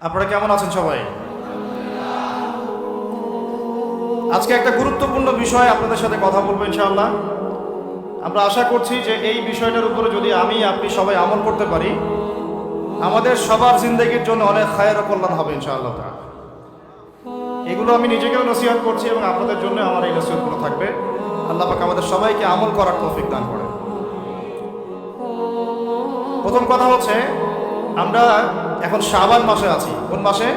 আপনারা কেমন আছেন সবাই? আজকে একটা গুরুত্বপূর্ণ বিষয় আপনাদের সাথে কথা বলবো ইনশাআল্লাহ। আমরা আশা করছি যে এই বিষয়টার উপরে যদি আপনি সবাই আমল করতে পারি, আমাদের সবার জিন্দেগির জন্য অনেক খায়ের ও কল্যাণ হবে ইনশাআল্লাহ তাআলা। এগুলো আমি নিজেকেও নসিহত করছি এবং আপনাদের জন্য আমার এই নসিহতগুলো থাকবে। আল্লাহ পাক আমাদের সবাইকে আমল করার তৌফিক দান করেন। প্রথম কথা হচ্ছে, আমরা এখন শাবান মাসে আছি। কোন মাসে?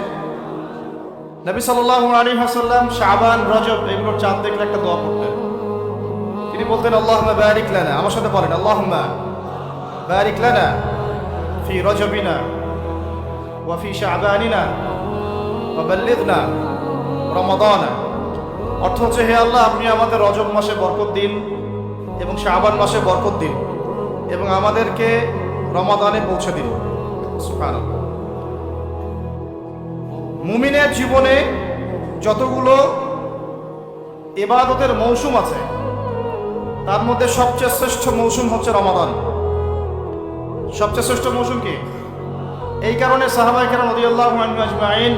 নবী সাল্লাল্লাহু আলাইহি ওয়াসাল্লাম শাবান, রজব এগুলোর চাঁদ দেখলে একটা দোয়া করতেন। তিনি বলতেন, আল্লাহুম্মা বারিক লানা, আমার সাথে বলেন, আল্লাহুম্মা বারিক লানা ফি রজবিনা ওয়া ফি শাবানিনা ওয়া বাল্লিগনা রমাদানা। অর্থ হচ্ছে, হে আল্লাহ, আপনি আমাদের রজব মাসে বরকত দিন এবং শাবান মাসে বরকত দিন এবং আমাদেরকে রমাদানে পৌঁছে দিন। সুবহানাল্লাহ। মুমিনের জীবনে যতগুলো ইবাদতের মৌসুম আছে, তার মধ্যে সবচেয়ে শ্রেষ্ঠ মৌসুম হচ্ছে রমাদান। সবচেয়ে শ্রেষ্ঠ মৌসুম কি? এই কারণে সাহাবায়ে কেরাম রাদিয়াল্লাহু আনহুম আজমাইন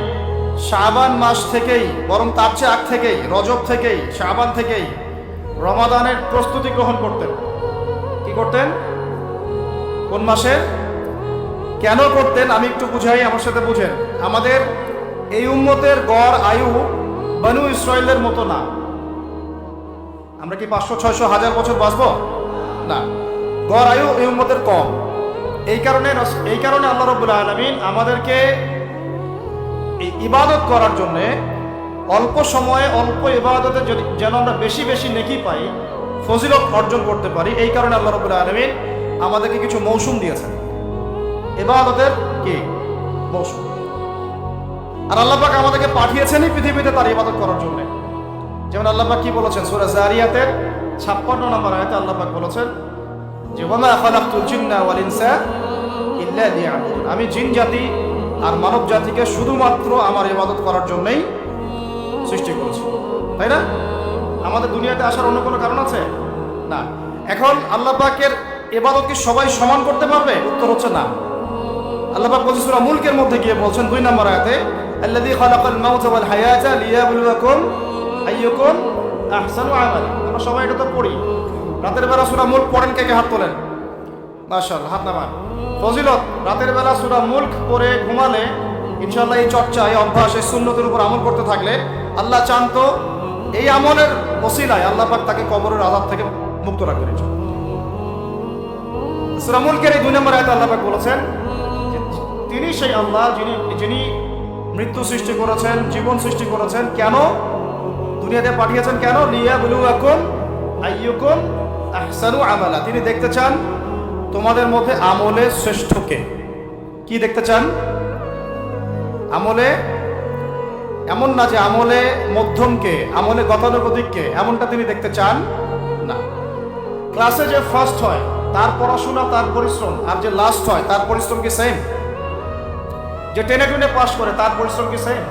শাবান মাস থেকেই, বরং তার চেয়ে আগ থেকেই, রজব থেকেই, শাবান থেকেই রমাদানের প্রস্তুতি গ্রহণ করতেন। কি করতেন? কোন মাসে কেন করতেন আমি একটু বুঝাই, আমার সাথে বুঝেন। আমাদের এই উম্মতের গড় আয়ু বনু ইসরায়েলের মতো না। আমরা কি 500, 600, 1000 বছর বাঁচবো? না, গড় আয়ু এই উম্মতের কম। এই কারণে আল্লাহ রাব্বুল আলামিন আমাদেরকে এই ইবাদত করার জন্য অল্প সময়ে অল্প ইবাদতে যেন আমরা বেশি বেশি নেকি পাই, ফজিলত অর্জন করতে পারি, এই কারণে আল্লাহ রাব্বুল আলামিন আমাদেরকে কিছু মৌসুম দিয়েছেন, ইবাদতের কি মৌসুম। আর আল্লাহ পাক আমাদেরকে পাঠিয়েছেনই পৃথিবীতে তার ইবাদত করার জন্য। যেমন আল্লাহ পাক কি বলেছেন সূরা যারিয়াতের 56 নম্বর আয়াতে আল্লাহ পাক বলেছেন যে, ওয়ামা খালাকতুল জিন্না ওয়াল ইনসা ইল্লা লিয়াবুদুন, আমি জিন জাতি আর মানব জাতিকে শুধুমাত্র আমার ইবাদত করার জন্যই সৃষ্টি করেছি। তাই না? আমাদের দুনিয়াতে আসার অন্য কোনো কারণ আছে? না। এখন আল্লাহ পাকের ইবাদত কি সবাই সমান করতে পারবে? উত্তর হচ্ছে না। আল্লাহ পাক বলেছেন সূরা মুলকের মধ্যে গিয়ে বলছেন 2 নম্বর আয়াতে, আল্লাযী খালাকাল মাউতা ওয়াল হায়াতা লিয়াবলুয়াকুম আইয়ুকুম আহসানু আমালা। আমরা সবাই এটা তো পড়ি। রাতের বেলা সূরা মুলক পড়েন, কে কে হাত তোলেন? মাশাআল্লাহ, হাত নামান। ফজিলত, রাতের বেলা সূরা মুলক পড়ে ঘুমালে ইনশাআল্লাহ এই চর্চা, এই অভ্যাস, এই সুন্নতের উপর আমল করতে থাকলে আল্লাহ চান তো এই আমলের ওসিলায় আল্লাহ পাক তাকে কবরের আযাব থেকে মুক্ত রাখবেন ইনশাআল্লাহ। সূরা মুলকের এই 2 নম্বর আয়াতে আল্লাহ পাক বলেছেন তিনি সেই আল্লাহ যিনি মৃত্যু সৃষ্টি করেছেন, জীবন সৃষ্টি করেছেন। কেন দুনিয়াতে পাঠিয়েছেন? কেন? লিয়াবলুয়াকুম আইয়ুকুম আহসানু আমালা। তিনি দেখতে চান তোমাদের মধ্যে আমলে শ্রেষ্ঠকে। কি দেখতে চান? আমলে, এমন না যে আমলে মধ্যমকে, আমলে গতানুগতিককে, এমনটা তিনি দেখতে চান না। ক্লাসে যে ফার্স্ট হয় তার পড়াশোনা, তার পরিশ্রম, আর যে লাস্ট হয় তার পরিশ্রম কি সেম? যে টেনে টুনে পাস করে তার পরিশ্রম কি সেম?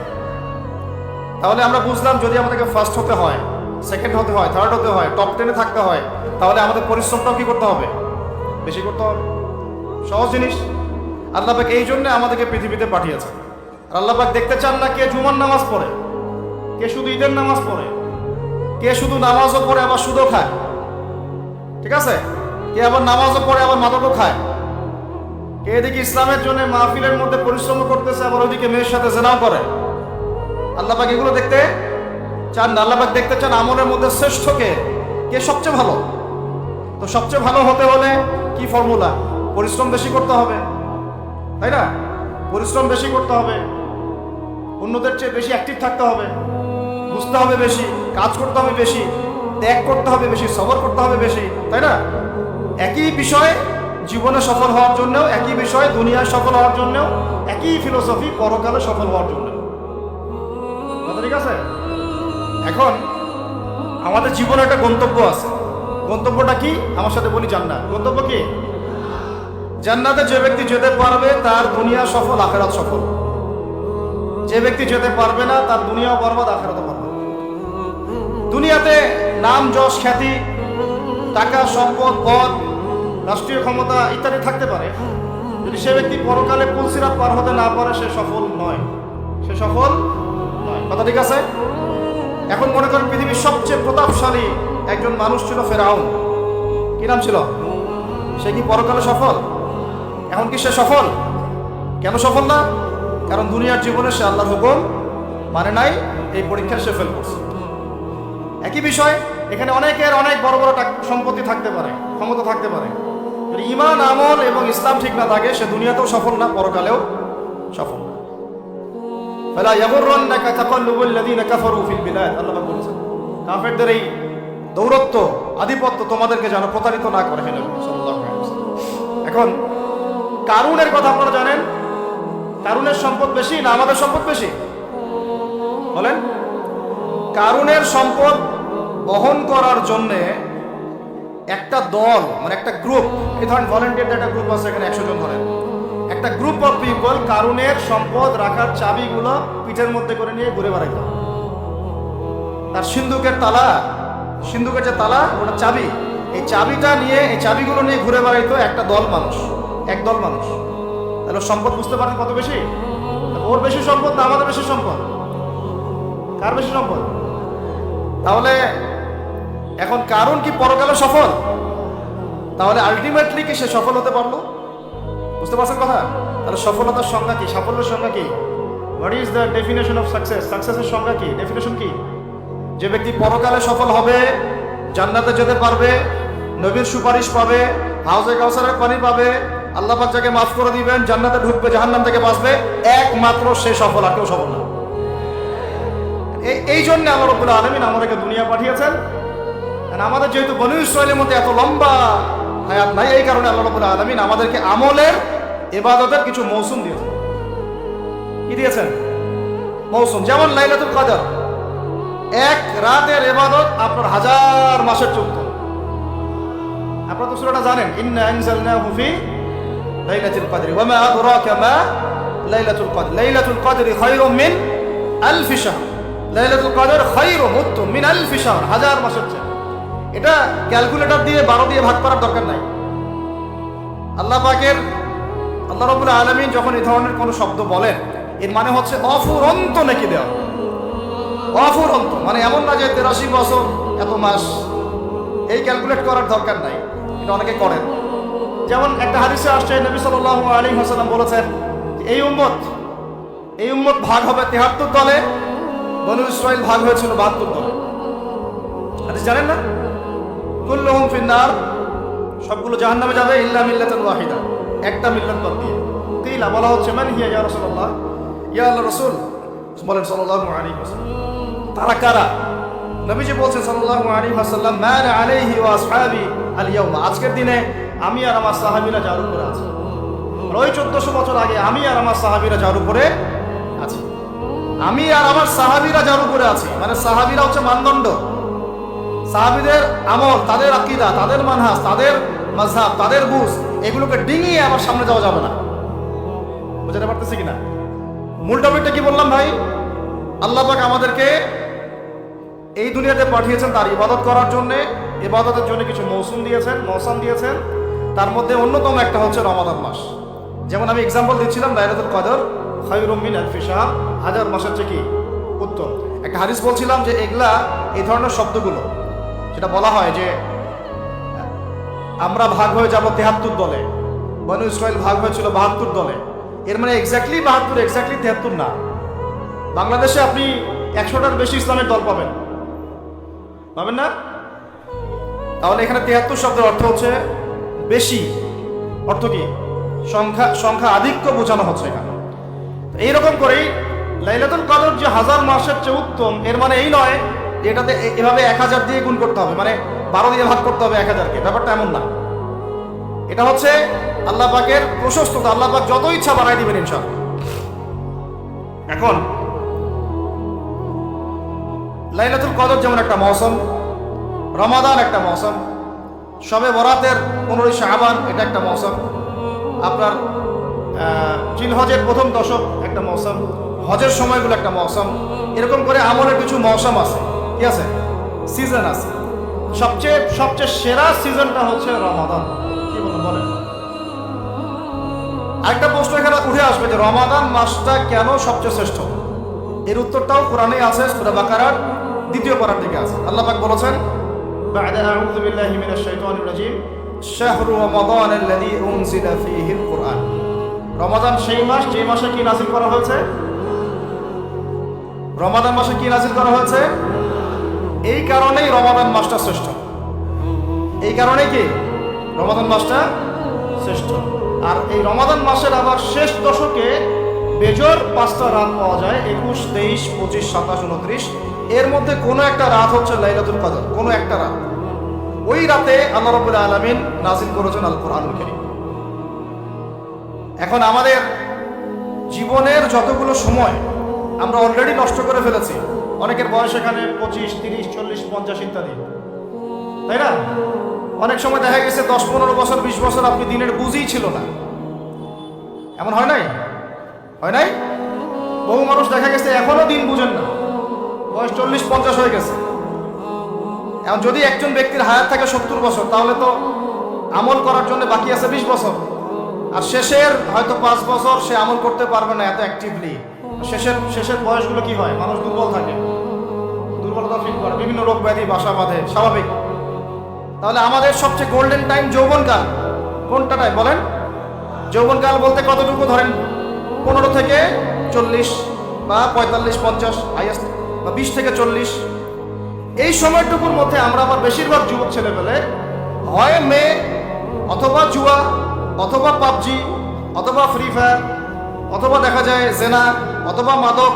তাহলে আমরা বুঝলাম, যদি আমাদেরকে ফার্স্ট হতে হয়, সেকেন্ড হতে হয়, থার্ড হতে হয়, টপ 10-এ থাকতে হয়, তাহলে আমাদের পরিশ্রমটাও কি করতে হবে? বেশি করতে হবে। সহজ জিনিস। আল্লাহ পাক এই জন্য আমাদেরকে পৃথিবীতে পাঠিয়েছে। আর আল্লাহ পাক দেখতে চান না কে জুমার নামাজ পড়ে, কে শুধু ঈদের নামাজ পড়ে, কে শুধু নামাজও পড়ে আবার সুদও খায়, ঠিক আছে, কে আবার নামাজও পড়ে আবার মাদকও খায়, কে এদিকে ইসলামের জন্য মাহফিলের মধ্যে পরিশ্রম করতেছে আবার ওইদিকে মেয়ের সাথে জেনাও করে। আল্লাহ পাক এগুলো দেখতে চান না। আল্লাহ পাক দেখতে চান আমলের মধ্যে শ্রেষ্ঠ কে, কে সবচেয়ে ভালো। তো সবচেয়ে ভালো হতে হলে কি ফর্মুলা? পরিশ্রম বেশি করতে হবে, তাই না? পরিশ্রম বেশি করতে হবে, অন্যদের চেয়ে বেশি অ্যাক্টিভ থাকতে হবে, বুঝতে হবে বেশি, কাজ করতে হবে বেশি, ত্যাগ করতে হবে বেশি, সবর করতে হবে বেশি, তাই না? একই বিষয় জীবনে সফল হওয়ার জন্য, একই বিষয় দুনিয়ায় সফল হওয়ার জন্য, একই ফিলোসফি পরকালে সফল হওয়ার জন্য। ঠিক আছে? এখন আমাদের জীবনে একটা গন্তব্য আছে। গন্তব্যটা কি? আমার সাথে বলি, জান্নাত। গন্তব্য কি? জান্নাতে যে ব্যক্তি যেতে পারবে তার দুনিয়া সফল, আখিরাত সফল। যে ব্যক্তি যেতে পারবে না তার দুনিয়াও বরবাদ, আখিরাতও বরবাদ। দুনিয়াতে নাম, যশ, খ্যাতি, টাকা, সম্পদ, পদ, রাষ্ট্রীয় ক্ষমতা ইত্যাদি থাকতে পারে, যদি সে ব্যক্তি পরকালে পুলসিরাত পার হতে না পারে সে সফল নয়, সে সফল নয়। কথা ঠিক আছে? এখন মনে করেন পৃথিবীর সবচেয়ে প্রতাপশালী একজন মানুষ ছিল ফেরাউন। কি নাম ছিল? সে কি পরকালে সফল? এখন কি সে সফল? কেন সফল না? কারণ দুনিয়ার জীবনে সে আল্লাহর হুকুম মানে নাই, এই পরীক্ষায় সে ফেল করছে। একই বিষয় এখানে অনেকের অনেক বড় বড় সম্পত্তি থাকতে পারে, ক্ষমতা থাকতে পারে, যদি ঈমান আমল এবং ইসলাম ঠিক না থাকে সে দুনিয়াতেও সফল না, পরকালেও সফল না। ফালা ইয়াগুররান্নাকা তাকাল্লুবুল লাযীনা কাফারু ফিল বিলাদ, আল্লাহ পাক বলেছেন কাফেরদের এই দৌরত্ব আধিপত্য তোমাদেরকে যেন প্রতারিত না করে। নবী সাল্লাল্লাহু আলাইহি ওয়াসাল্লাম। এখন কারুনের কথা আপনারা জানেন, কারুনের সম্পদ বেশি না আমাদের সম্পদ বেশি? বলেন। কারুনের সম্পদ বহন করার জন্যে একটা দল, মানে একটা গ্রুপ, এই ধরেন ভলেন্টিয়ারদের একটা গ্রুপ আছে এখানে 100 জন ধরেন, একটা গ্রুপ অফ পিপল কারুনের সম্পদ রাখার চাবিগুলো পিঠের মধ্যে করে নিয়ে ঘুরে বেড়াইত। তার সিন্ধুকের তালা, সিন্ধুকের যে তালা ওটা চাবি, এই চাবিটা নিয়ে, এই চাবিগুলো নিয়ে ঘুরে বেড়াইতো একটা দল মানুষ, একদল মানুষ। তাহলে সম্পদ বুঝতে পারেন কত বেশি? ওর বেশি সম্পদ না আমাদের বেশি সম্পদ? কার বেশি সম্পদ? তাহলে এখন কারণ কি পরকালে সফল? তাহলে আলটিমেটলি কি সে সফল হতে পারলো? বুঝতে পারছেন কথা? তাহলে সফলতার সংজ্ঞা কি? সাফল্যের সংজ্ঞা কি? What is the definition of success? সাকসেসের সংজ্ঞা কি? ডেফিনেশন কি? যে ব্যক্তি পরকালে সফল হবে, জান্নাতে যেতে পারবে, নবীর সুপারিশ পাবে, হাউজে কাউসারের পানি পাবে, আল্লাহ পাক যাকে মাফ করে দিবেন, জান্নাতে ঢুকবে, জাহান্নাম থেকে বাঁচবে, একমাত্র সে সফল, আর কেউ সফল না। এই জন্য আল্লাহ রাব্বুল আলামিন আমাদেরকে দুনিয়া পাঠিয়েছেন। আর আমাদের যেহেতু বনী ইসরাইলের মধ্যে এত লম্বা হায়াত নাই, এই কারণে আল্লাহ রাব্বুল আলামিন আমাদেরকে আমলের, ইবাদতের কিছু মৌসুম দিয়েছেন। কি দিয়েছেন? মৌসুম। যেমন লাইলাতুল কদর, এক রাতের ইবাদত আপনার 1000 মাসের চুক্তি। আপনারা তো সূরাটা জানেন, ইন্না আনজালনাহু ফি লাইলাতুল কদর ওয়া মা আদরাকা মা লাইলাতুল কদর, লাইলাতুল কদর খায়রুম মিন আলফ শাহর, লাইলাতুল কদর খায়রুম উত্তম মিন আলফ শাহর, 1000 মাসের চেয়ে। এটা ক্যালকুলেটর দিয়ে 12 দিয়ে ভাগ করার দরকার নাই। আল্লাহ পাকের, আল্লাহ রাব্বুল আলামিন যখন এই ধরনের কোনো শব্দ বলেন, এর মানে হচ্ছে অফুরন্ত নেকি দেওয়া। অফুরন্ত মানে এমন না যে 83 বছর এত মাস, এই ক্যালকুলেট করার দরকার নাই। এটা অনেকে করেন। যেমন একটা হাদিসে আসছে, নবী সাল্লাল্লাহু আলাইহি ওয়াসাল্লাম বলেছেন এই উম্মত ভাগ হবে 73 দলে, বনু ইসরাইল ভাগ হয়েছিল 72 দলে। হাদিস জানেন না? কুল্লুহুম ফিন্নার, সবগুলো জাহান্নামে যাবে, ইল্লা মিল্লাতান ওয়াহিদা, একটা মিল্লাত বাদ দিয়ে। কিলা, বলা হচ্ছে মান হিয়া ইয়া রাসূলুল্লাহ, ইয়া আল্লাহর রাসূল বলেন সাল্লাল্লাহু আলাইহি ওয়াসাল্লাম তারা কারা? নবীজি বলছেন সাল্লাল্লাহু আলাইহি ওয়াসাল্লাম মান আলাইহি ওয়া আসহাবি আল ইয়াউমা, আজকের দিনে আমি আর আমার সাহাবীরা যার উপরে আছি। ওই 1400 বছর আগে আমি আর আমার সাহাবীরা যার উপরে আছি, আমি আর আমার সাহাবীরা যার উপরে আছি, মানে সাহাবীরা হচ্ছে মানদণ্ড। সাহাবীদের আমল, তাদের আকীদা, তাদের মানহাজ, তাদের মাযহাব, তাদের বুঝ, এগুলোকে ডিঙিয়ে আমার সামনে যাওয়া যাবে না। বুঝতে পারতেছি কিনা? মূল টপিকটা কি বললাম ভাই? আল্লাহ পাক আমাদেরকে এই দুনিয়াতে পাঠিয়েছেন তার ইবাদত করার জন্য। ইবাদতের জন্য কিছু মৌসুম দিয়েছেন। তার মধ্যে অন্যতম একটা হচ্ছে রমাদান মাস। যেমন আমি এক্সাম্পল দিচ্ছিলাম, লাইলাতুল কদর খায়রুম মিন আলফি শাহর, 1000 মাসের চেয়ে কি উত্তম। একটা হাদিস বলছিলাম যে এগুলা, এই ধরনের শব্দগুলো যেটা বলা হয় যে আমরা ভাগ হয়ে যাব 73 দলে, বনু ইসরাইল ভাগ হয়েছিল 72 দলে, এর মানে এক্স্যাক্টলি 72, এক্স্যাক্টলি 73 না। বাংলাদেশে আপনি 100টার বেশি ইসলামের দল পাবেন না? তাহলে এখানে 73 শব্দের অর্থ হচ্ছে বেশি। অর্থ কি? সংখ্যা আধিক্য বোঝানো হচ্ছে এখানে। এইরকম করেই লাইলাতুল কদর যে 1000 মাসের চেয়ে উত্তম, এর মানে এই নয় যে এটাতে এভাবে 1000 দিয়ে গুণ করতে হবে, মানে 12 দিয়ে ভাগ করতে হবে 1000কে, ব্যাপারটা এমন না। এটা হচ্ছে আল্লাহ পাকের প্রশস্ততা, আল্লাহ পাক যত ইচ্ছা বাড়াই দিবেন ইনশাআল্লাহ। এখন লাইলাতুল কদর যেমন একটা মৌসুম, রমাদান একটা মৌসুম, শবে বরাতের 15 শাবান এটা একটা মৌসুম, আপনার জিলহজের প্রথম দশক একটা মৌসুম, হজের সময়গুলো একটা মৌসুম। এরকম করে আমলের কিছু মৌসুম আছে, কি আছে? সিজন আছে। সবচেয়ে সেরা সিজনটা হচ্ছে রমাদান। কি বলেন? আরেকটা প্রশ্ন এখানে উঠে আসবে যে রমাদান মাসটা কেন সবচেয়ে শ্রেষ্ঠ? এর উত্তরটাও কোরআনেই আছে, সূরা বাকারার 2য় পারার দিকে আছে। আল্লাহ পাক বলেছেন, বা'দা আউযু বিল্লাহি মিনাশ শাইতানির রাজীম, শাহরু রমাদানাল্লাযী উনজিলা ফীহিল কুরআন। রমাদান সেই মাস যে মাসে কি নাযিল করা হয়েছে? রমাদান মাসে কি নাযিল করা হয়েছে? এই কারণেই রমাদান মাসটা শ্রেষ্ঠ। এই কারণে কি রমাদান মাসটা শ্রেষ্ঠ। আর এই রমাদান মাসের আবার শেষ দশকে বেজোর 5টা রাত পাওয়া যায়, 21, 23, 25, 27, 29। এর মধ্যে কোনো একটা রাত হচ্ছে লাইলাতুল কদর, কোনো একটা রাত। ওই রাতে আল্লাহ রাব্বুল আলামিন নাযিল করেছেন আল কোরআনুল কারীম। এখন আমাদের জীবনের যতগুলো সময় আমরা অলরেডি নষ্ট করে ফেলেছি। অনেকের বয়স এখানে 25, 30, 40, 50 ইত্যাদি, তাই না? অনেক সময় দেখা গেছে 10, 15 বছর, 20 বছর আপনি দিনের বুঝই ছিল না। এমন হয় নাই? হয় নাই? বহু মানুষ দেখা গেছে এখনো দিন বুঝেন না, বয়স 40, 50 হয়ে গেছে। এখন যদি একজন ব্যক্তির হায়াত থাকে 70 বছর, তাহলে তো আমল করার জন্য বাকি আছে 20 বছর। আর শেষের হয়তো 5 বছর সে আমল করতে পারবে না এত অ্যাক্টিভলি। শেষের বয়সগুলো কি হয়? মানুষ দুর্বল থাকে, দুর্বলতা ফিল করে, বিভিন্ন রোগ ব্যাধি বাসা বাঁধে, স্বাভাবিক। তাহলে আমাদের সবচেয়ে গোল্ডেন টাইম যৌবনকাল কোনটাটাই বলেন? যৌবনকাল বলতে কতটুকু ধরেন? 15 থেকে 40 বা 45, 50 হাইয়েস্ট, বা 20 থেকে 40। এই সময়টুকুর মধ্যে আমরা আবার বেশিরভাগ যুবক ছেলেপেলে হয় মেয়ে, অথবা জুয়া, অথবা পাবজি, অথবা ফ্রি ফায়ার, অথবা দেখা যায় জেনা, অথবা মাদক,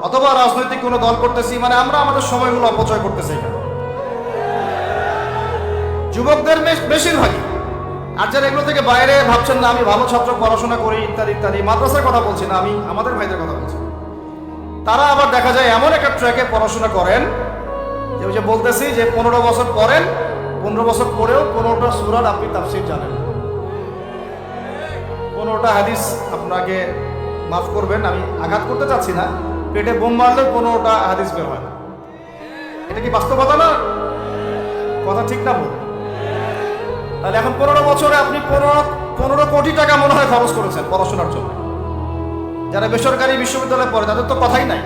অথবা রাজনৈতিক কোনো দল করতেছি। মানে আমরা আমাদের সময়গুলো অপচয় করতেছি এখানে, যুবকদের বেশিরভাগই। আর যারা এগুলো থেকে বাইরে ভাবছেন না আমি ভালো ছাত্র, পড়াশোনা করি ইত্যাদি ইত্যাদি, মাদ্রাসার কথা বলছি না, আমি আমাদের ভাইদের কথা বলছি। তারা আবার দেখা যায় এমন একটা ট্র্যাকে পড়াশোনা করেন যে ওই যে বলতেছি যে 15 বছর পড়েন, 15 বছর পরেও 15টা সূরার আপনি তাফসীর জানেন, 15টা হাদিস। আপনাকে মাফ করবেন, আমি আঘাত করতে চাচ্ছি না, পেটে বোম মারলেও 15টা হাদিস বের হয় না। এটা কি বাস্তবতা না? কথা ঠিক না বল? তাহলে এখন 15 বছরে আপনি 15 কোটি টাকা মনে হয় খরচ করেছেন পড়াশোনার জন্য। যারা বেসরকারি বিশ্ববিদ্যালয়ে পড়ে তাদের তো কথাই নাই,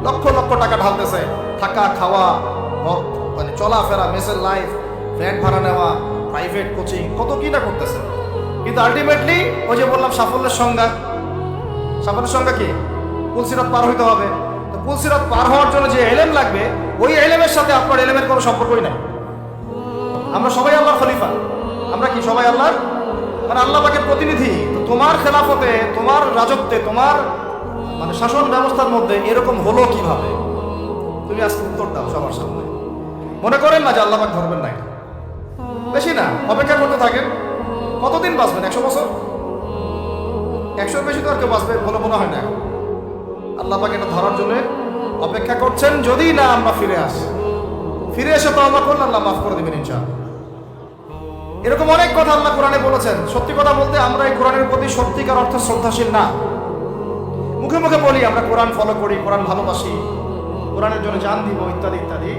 লক্ষ লক্ষ টাকা ঢালতেছে, থাকা খাওয়া, মানে চলাফেরা, মেসের লাইফ, ফ্ল্যাট ভাড়া নেওয়া, প্রাইভেট কোচিং, কত কি না করতেছে। কিন্তু আলটিমেটলি ওই যে বললাম সাফল্যের সংজ্ঞা কি? পুলসিরাত পার হইতে হবে। তো পুলসিরাত পার হওয়ার জন্য যে এলেম লাগবে, ওই এলেমের সাথে আপনার এলেমের কোনো সম্পর্কই নাই। আমরা সবাই আল্লাহর খলিফা, আমরা কি সবাই আল্লাহর, মানে আল্লাহ পাকের প্রতিনিধি। তো তোমার খেলাফতে, তোমার রাজত্বে, তোমার মানে শাসন ব্যবস্থার মধ্যে এরকম হলো কিভাবে? তুমি আজকে উত্তর দাও সবার সামনে। মনে করেন না যে আল্লাহ পাক ধরবেন না, বেশি না, অপেক্ষা করতে থাকেন। কতদিন বাঁচবেন? 100 বছর? 100 বেশি তো আর কেউ বাঁচবে বলে মনে হয় না। আল্লাহ পাক এটা ধরার জন্য অপেক্ষা করছেন। যদি না আমরা ফিরে এসে তো আল্লাহ করলে আল্লাহ মাফ করে দেবেন ইনশাআল্লাহ। এরকম অনেক কথা আল্লাহ কোরআনে বলেছেন। সত্যি কথা বলতে আমরা এই কোরআনের প্রতি সত্যিকার অর্থে শ্রদ্ধাশীল না। মুখে মুখে বলি আমরা কোরআন ফলো করি, কোরআন ভালোবাসি, কোরআনের জন্য জান দিব ইত্যাদি ইত্যাদি।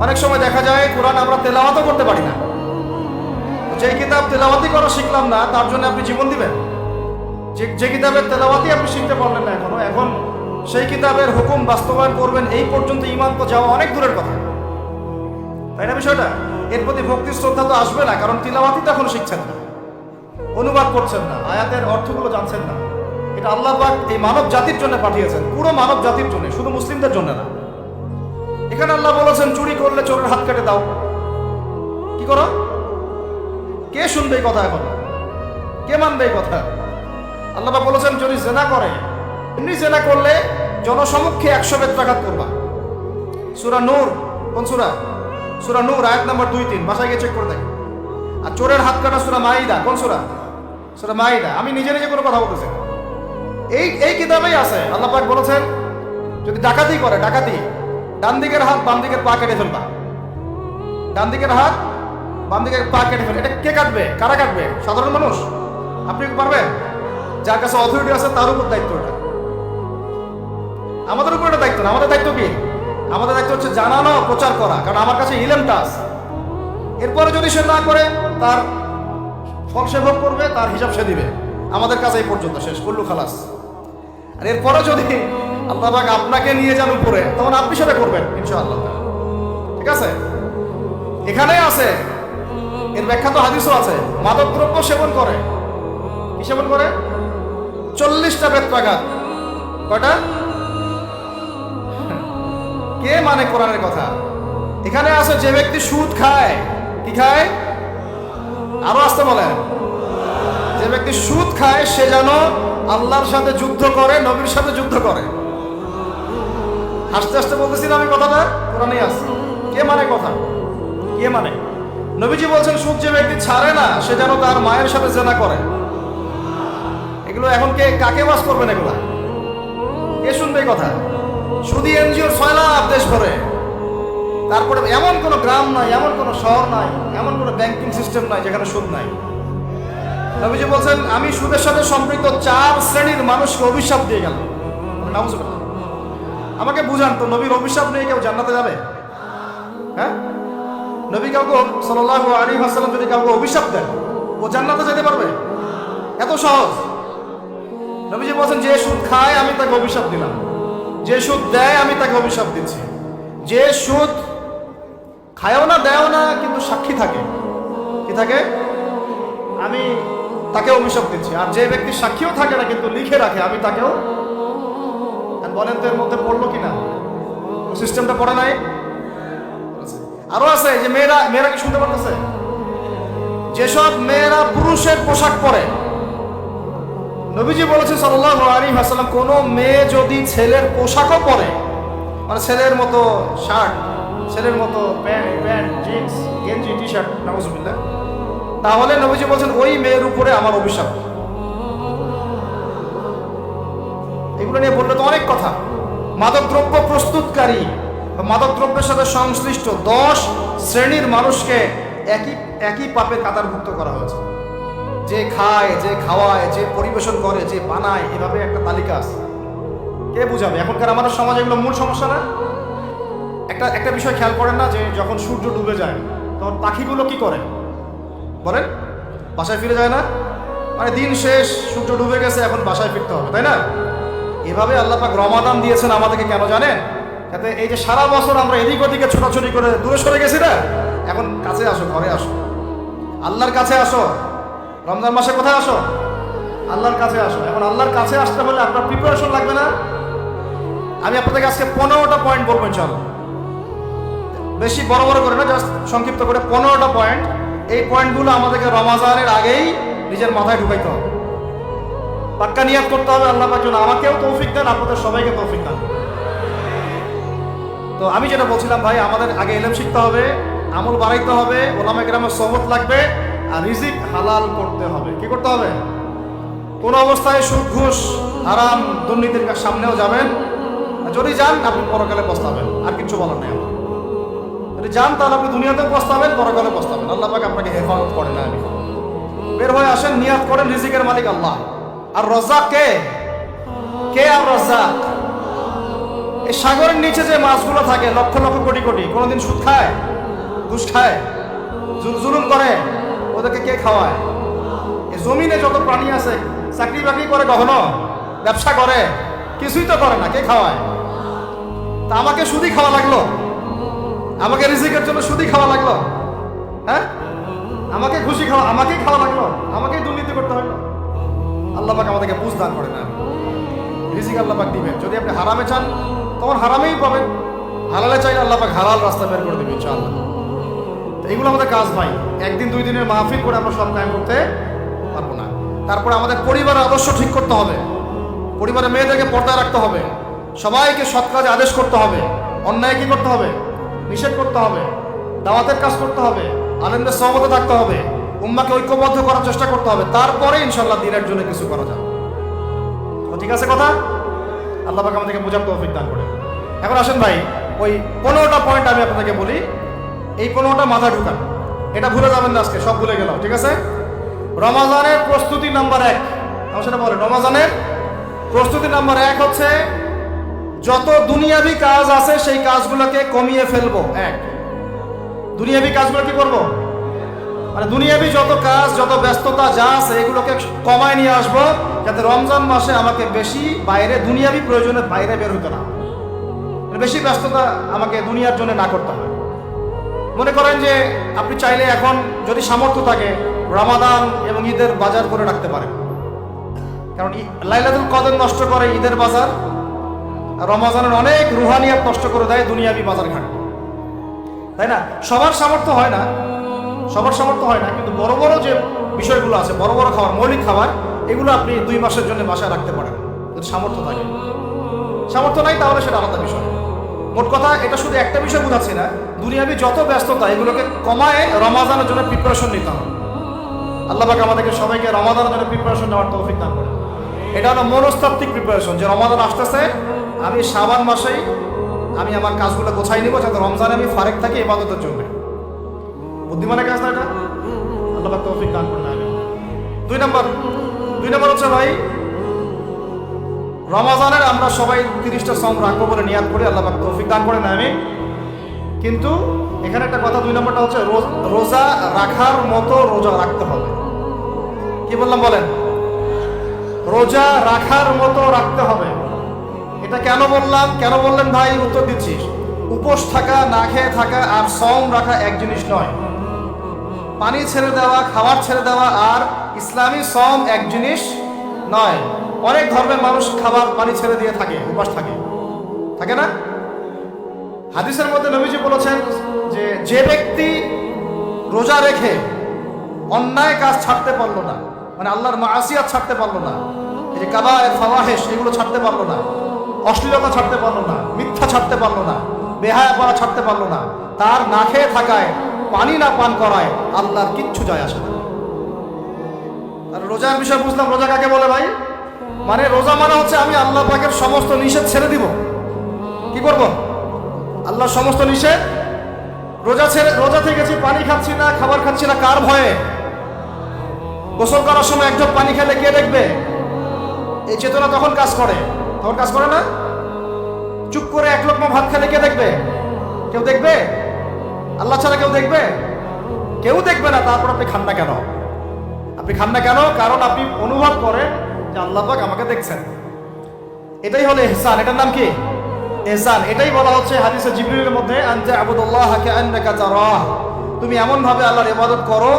অনেক সময় দেখা যায় কোরআন আমরা তেলাওয়াতও করতে পারি না। যে কিতাব তেলাওয়াতি করা শিখলাম না, তার জন্য আপনি জীবন দিবেন? যে কিতাবের তেলাওয়াতি আপনি শিখতে পারলেন না এখনো, এখন সেই কিতাবের হুকুম বাস্তবায়ন করবেন, এই পর্যন্ত ঈমান তো যাওয়া অনেক দূরের কথা, তাই না বিষয়টা? এর প্রতি ভক্তি শ্রদ্ধা তো আসবে না, কারণ তিলাওয়াতি তো এখন শিখছেন না, অনুবাদ করছেন না, আয়াতের অর্থগুলো জানছেন না। এটা আল্লাহ পাক এই মানব জাতির জন্য পাঠিয়েছেন, পুরো মানব জাতির জন্য, শুধু মুসলিমদের জন্য না। এখানে আল্লাহ বলেছেন চুরি করলে চোরের হাত কেটে দাও। কি করো? কে শুনবে এই কথা? এখন কে মানবে এই কথা? আল্লাহ পাক বলেছেন যদি জেনা করে, এমনি জেনা করলে জনসমক্ষে 100 বেত্রাঘাত করবা। সূরা নূর, কোন সূরা? সূরা নূর আয়াত নাম্বার 2-3, বাসায় গিয়ে চেক করে দেখেন। আর চোরের হাত কাটা সূরা মাইদা, কোন সূরা? সূরা মাইদা। আমি নিজে কোনো কথা বলতেছি, এই কিতাবেই আছে। আল্লাহ পাক বলেছেন যদি ডাকাতি করে, ডান দিকের হাত বাম দিকের পা কেটে ফেলবা। ডান দিকের হাত বাম দিকের পা কেটে ফেলবে। এটা কে কাটবে? কারা কাটবে? সাধারণ মানুষ? আপনি কি পারবেন? যার কাছে অথরিটি আছে তার উপর দায়িত্ব। এটা আমাদের উপর এটা দায়িত্ব না। আমাদের দায়িত্ব কি? আমাদের দায়িত্ব হচ্ছে জানানো, প্রচার করা, কারণ আমার কাছে ইলমটা আছে। এরপরে যদি সে না করে, তার ফল সে ভোগ করবে, তার হিসাব সে দিবে। আমাদের কাজ এই পর্যন্ত শেষ, কুল্লু খালাস। আর এরপরে যদি আল্লাহ পাক আপনাকে নিয়ে যান উপরে, তখন আপনি সেটা করবেন ইনশাআল্লাহ। ঠিক আছে, এখানেই আছে, এর ব্যাখ্যা তো হাদিসও আছে। মাদক দ্রব্য সেবন করে, কি সেবন করে? 40টা বেত্রাঘাত। কয়টা? কে মানে কোরআনের কথা? এখানে আছে যে ব্যক্তি সুদ খায়, কি খায়? আরো আসতে বলেন। যে ব্যক্তি সুদ খায় সে যেন আল্লাহর সাথে যুদ্ধ করে, নবীর সাথে যুদ্ধ করে। হাসতে হাসতে বলতেছি না আমি কথাটা, কোরআনেই আছে। কে মানে কথা? কে মানে? নবীজি বলছেন সুদ যে ব্যক্তি ছাড়ে না সে যেন তার মায়ের সাথে জেনা করে। এগুলো এখন কে কাকে ওয়াজ করবেন? এগুলা কে শুনবে এই কথা? সুদী এনজিওর 6 লাখ দেশ ভরে, তারপরে এমন কোনো গ্রাম নাই, এমন কোনো শহর নাই, এমন কোনো ব্যাংকিং সিস্টেম নাই যেখানে সুদ নাই। নবীজি বলছেন আমি সুদের সাথে সম্পৃক্ত 4 শ্রেণীর মানুষকে অভিশাপ দিয়ে গেলাম। নাউজুবিল্লাহ। আমাকে বুঝান তো, নবীর অভিশাপ নিয়ে কেউ জান্নাতে যাবে? হ্যাঁ, নবী কাউকে সাল্লাল্লাহু আলাইহি ওয়াসাল্লাম যদি কাউকে অভিশাপ দেন, ও জান্নাতে যেতে পারবে? এত সহজ। নবীজি বলছেন যে সুদ খায় আমি তাকে অভিশাপ দিলাম, যে সুদ দেয় আমি তাকে অভিশাপ দিচ্ছি। যে সুদ খায়ও না দেও না কিন্তু সাক্ষী থাকে, কি থাকে, আমি তাকে অভিশাপ দিচ্ছি। আর যে ব্যক্তি সাক্ষীও থাকে না কিন্তু লিখে রাখে, আমি তাকেও। বলেন তো এর মধ্যে পড়লো কিনা? সিস্টেমটা পড়ে নাই? আরো আছে যে মেয়েরা কি শুনতে পারতেছে? যেসব মেয়েরা পুরুষের পোশাক পরে, নবীজি বলেছেন সাল্লাল্লাহু আলাইহি ওয়াসাল্লাম কোন মেয়ে যদি ছেলের পোশাকও পরে, মানে ছেলের মতো শার্ট, ছেলের মতো প্যান্ট জিন্স গেঞ্জি টি শার্ট, নাউজুবিল্লাহ, তাহলে নবীজি বলছেন ওই মেয়ের উপরে আমার অভিশাপ। এগুলো নিয়ে বললে তো অনেক কথা। মাদকদ্রব্য প্রস্তুতকারী, মাদক দ্রব্যের সাথে সংশ্লিষ্ট 10 শ্রেণীর মানুষকে একই পাপের কাতারভুক্ত করা হয়েছে। যে খায়, যে খাওয়ায়, যে পরিবেশন করে, যে বানায়, এভাবে একটা তালিকা আছে। কে বুঝাবে? এখনকার আমাদের সমাজে এগুলো মূল সমস্যা না? একটা বিষয় খেয়াল করেন না, যে যখন সূর্য ডুবে যায় তখন পাখিগুলো কি করে বলেন? বাসায় ফিরে যায় না? মানে দিন শেষ, সূর্য ডুবে গেছে, এখন বাসায় ফিরতে হবে, তাই না? এভাবে আল্লাহ পাক রমাদান দিয়েছেন আমাদেরকে কেন জানেন? যাতে এই যে সারা বছর আমরা এদিক ওদিকে ছোটাছুটি করে দূরে সরে গেছি না, এখন কাছে আসো, ঘরে আসো, আল্লাহর কাছে আসো। রমজান মাসে কোথায় আসো? আল্লাহর কাছে আসো। এখন আল্লাহর কাছে আসতে হলে আপনার প্রিপারেশন লাগবে না? আমি আপনাদেরকে আজকে 15টা পয়েন্ট বলবো ইনশাআল্লাহ। বেশি বড় বড় করে না, জাস্ট সংক্ষিপ্ত করে 15টা পয়েন্ট। এই পয়েন্টগুলো আমাদেরকে রমাজানের আগেই নিজের মাথায় ঢুকাইতে হবে। পাক্কা নিয়াত করতে হবে আল্লাহ পাক যেন আমাকেও তৌফিক দেন, আপনাদের সবাইকে তৌফিক দেন। তো আমি যেটা বলছিলাম ভাই, আমাদের আগে ইলম শিখতে হবে, আমল বাড়াইতে হবে, ওলামা কেরামের সোহবত লাগবে, আর রিজিক হালাল করতে হবে। কি করতে হবে? কোন অবস্থায় সুদ ঘুষ হারাম দুর্নীতির সামনেও যাবেন, যদি যান আপনি পরকালে পস্তাবেন। আর কিছু বলার নেই আমার। যদি যান তাহলে আপনি দুনিয়াতেও পস্তাবেন, পরকালে পস্তাবেন। আল্লাহ পাক আপনাকে হেফাজত করেন। না আমি বের হয়ে আসেন, নিয়াত করেন, রিজিকের মালিক আল্লাহ। আর রাজ্জাক কে? কে আর রাজ্জাক? এই সাগরের নিচে যে মাছগুলো থাকে লক্ষ লক্ষ কোটি কোটি, কোনোদিন সুদ খায়, ঘুষ খায়, জুলুম করে? ওদেরকে কে খাওয়ায়? এই জমিনে যত প্রাণী আছে চাকরি বাকরি করে, কখনো ব্যবসা করে? কিছুই তো করে না। কে খাওয়ায়? তা আমাকে সুদই খাওয়া লাগলো? আমাকে রিজিকের জন্য সুদই খাওয়া লাগলো? হ্যাঁ, আমাকে খুশি খাওয়া, আমাকেই খাওয়া লাগলো, আমাকেই দুর্নীতি করতে হলো? আল্লাহ পাক আমাদেরকে বুঝ দান করে না। রিজিক আল্লাহ পাক দিবেন। যদি আপনি হারামে চান তখন হারামেই পাবেন, হালালে চাইলে আল্লাহ পাক হালাল রাস্তা বের করে দেবেন ইনশাআল্লাহ। তো এগুলো আমাদের কাজ ভাই। একদিন দুই দিনের মাহফিল করে আমরা সব কায়েম করতে পারবো না। তারপরে আমাদের পরিবারের আদর্শ ঠিক করতে হবে, পরিবারের মেয়েদেরকে পর্দায় রাখতে হবে, সবাইকে সৎ কাজে আদেশ করতে হবে, অন্যায় কি করতে হবে? নিষেধ করতে হবে, দাওয়াতের কাজ করতে হবে, আলেমদের সহমতে থাকতে হবে, উম্মাকে ঐক্যবদ্ধ করার চেষ্টা করতে হবে। তারপরে ইনশাআল্লাহ দিনের জন্য কিছু করা যাবে। ঠিক আছে কথা? আল্লাহ পাক আমাদেরকে বোঝার তৌফিক দান করে। এখন আসেন ভাই, ওই 15টা পয়েন্ট আমি আপনাদেরকে বলি, এই 15টা মাথা ঢুকান, এটা ভুলে যাবেন না আজকে, সব ভুলে গেলাম। ঠিক আছে? রমাজানের প্রস্তুতি নাম্বার 1, আমি সেটা বলি। রমাজানের প্রস্তুতি নাম্বার 1 হচ্ছে যত দুনিয়াবি কাজ আছে সেই কাজগুলোকে কমিয়ে ফেলবো। দুনিয়াবি কাজগুলো কি করবো? মানে দুনিয়াবি যত কাজ, যত ব্যস্ততা যা আছে এগুলোকে কমায় নিয়ে আসবো, যাতে রমজান মাসে আমাকে বেশি বাইরে দুনিয়াবি প্রয়োজনের বাইরে বের হতে না, বেশি ব্যস্ততা আমাকে দুনিয়ার জন্য না করতে হয়। মনে করেন যে আপনি চাইলে এখন যদি সামর্থ্য থাকে রমাদান এবং ঈদের বাজার করে রাখতে পারেন, কারণ লাইলাতুল কদর নষ্ট করে ঈদের বাজার, আর রমজানের অনেক রুহানিয়াত নষ্ট করে দেয় দুনিয়াবি বাজার ঘাট, তাই না? সবার সামর্থ্য হয় না, সবার সামর্থ্য হয় না, কিন্তু বড় বড় যে বিষয়গুলো আছে, বড় বড় খাবার, মৌলিক খাবার, এগুলো আপনি 2 মাসের জন্য বাসায় রাখতে পারেন যদি সামর্থ্য থাকে। সামর্থ্য নাই তাহলে সেটা আলাদা বিষয়। মোট কথা, এটা শুধু একটা বিষয় বোঝাচ্ছি না, দুনিয়াবি যত ব্যস্ততা এগুলোকে কমায় রমাদানের জন্য প্রিপারেশন নিতে হবে। আল্লাহ পাক আমাদেরকে সবাইকে রমাদানের জন্য প্রিপারেশন নেওয়ার তৌফিক দান করেন। এটা হলো মনস্তাত্ত্বিক প্রিপারেশন, যে রমাদান আসতেছে, আমি শাবান মাসেই আমি আমার কাজগুলো গোছাই নিব, যাতে রমজানে আমি ফারেক থাকি ইবাদতের জন্য। বুদ্ধিমানের কাজ না এটা? আল্লাহ পাক তৌফিক দান করেন। 2 নম্বর হচ্ছে ভাই, রমাজানের আমরা সবাই 30টা সম রাখবো বলে নিয়াত করি, আল্লাহ পাক তৌফিক দান করেন আমি। কিন্তু এখানে একটা কথা, 2 নম্বরটা হচ্ছে রোজা রাখার মতো রোজা রাখতে হবে। কি বললাম বলেন? রোজা রাখার মতো রাখতে হবে। এটা কেন বললাম, কেন বললেন ভাই? উত্তর দিচ্ছি। উপোস থাকা, না খেয়ে থাকা আর সম রাখা এক জিনিস নয়। পানি ছেড়ে দেওয়া, খাবার ছেড়ে দেওয়া আর ইসলামী সম এক জিনিস নয়। অনেক ধর্মের মানুষ খাবার পানি ছেড়ে দিয়ে থাকে, উপাস থাকে, থাকে না? হাদিসের মধ্যে নবীজি বলেছেন যে যে ব্যক্তি রোজা রেখে অন্যায় কাজ ছাড়তে পারলো না, মানে আল্লাহর মাসিয়াত ছাড়তে পারলো না, এই যে কাবায়ের ফাওয়াহিশ এগুলো ছাড়তে পারলো না, অশ্লীলতা ছাড়তে পারলো না, মিথ্যা ছাড়তে পারলো না, বেহায়াপনা ছাড়তে পারলো না, তার না খেয়ে থাকায়, পানি না পান করায় আল্লাহর কিচ্ছু যায় আসে না। আর রোজার বিষয় বুঝলাম। রোজা কাকে বলে ভাই? মানে রোজা মানে হচ্ছে আমি আল্লাহ পাকের সমস্ত নিষেধ ছেড়ে দিব। কি করব? আল্লাহর সমস্ত নিষেধ। রোজা থেকেছি, পানি খাচ্ছি না, খাবার খাচ্ছি না, কার ভয়ে? গোসল করার সময় 1 ঢোক পানি খেলে কে দেখবে? এই চেতনা তখন কাজ করে, তখন কাজ করে না? চুপ করে 1 লোকমা ভাত খেলে কে দেখবে? কেউ দেখবে? আল্লাহ ছাড়া কেউ দেখবে? কেউ দেখবে না। তারপর আপনি খান না কেন? আপনি খান না কেন? কারণ আপনি অনুভব করেন যে আল্লাহ পাক আমাকে দেখছেন। এটাই হলো ইহসান। এটার নাম কি? ইহসান। এটাই বলা হচ্ছে হাদিসে জিবরিলের মধ্যে, আনতা আবুদুল্লাহ কাআন্নাকা তারাহ। তুমি এমন ভাবে আল্লাহর ইবাদত করো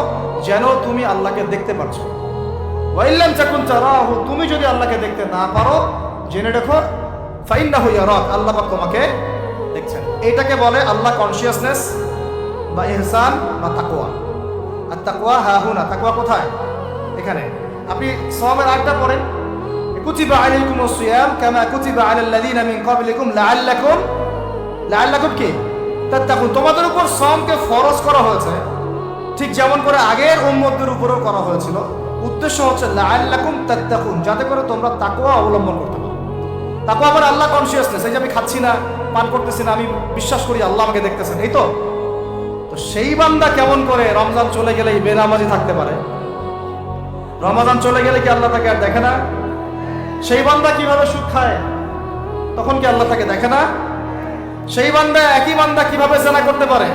যেন তুমি আল্লাহকে দেখতে পাচ্ছ। ওয়া ইল্লাম তাকুন তারাহু, তুমি যদি আল্লাহকে দেখতে না পারো, জেনে রাখো ফাইন্নাহু ইয়ারাক, আল্লাহ পাক তোমাকে দেখছেন। এটাকে বলে আল্লাহ কনসিয়াসনেস বা ইহসান বা তাকওয়া। আর তাকওয়া হাহুনা, তাকওয়া কোথায়? এখানে। আপনি সওমের আয়াতটা পড়েন, কুতিবা আলাইকুমুস সিয়াম কামা কুতিবা আলাল লাযিনা মিন ক্বাবলিকুম লাআল্লাকুম কি তাত্তাকুন। তোমাদের উপর সওমকে ফরজ করা হয়েছে ঠিক যেমন করে আগের উম্মতদের উপরেও করা হয়েছিল। উদ্দেশ্য হচ্ছে লাআল্লাকুম তাত্তাকুন, যাতে করে তোমরা তাকওয়া অবলম্বন করতে পারো। তাকওয়া মানে আল্লাহ কনসিয়াসনেস, এই যে আমি খাচ্ছি না, পান করতেছি না, আমি বিশ্বাস করি আল্লাহ আমাকে দেখতেছেন, এই তো। তো সেই বান্দা কেমন করে রমজান চলে গেলেই বেনামাজি থাকতে পারে? রমজান চলে গেলে কি আল্লাহ তাকে আর দেখে না? সেই বান্দা কিভাবে সুদ খায়, তখন কি আল্লাহ তাকে দেখে না? সেই বান্দা, একই বান্দা কিভাবে জেনা করতে পারে?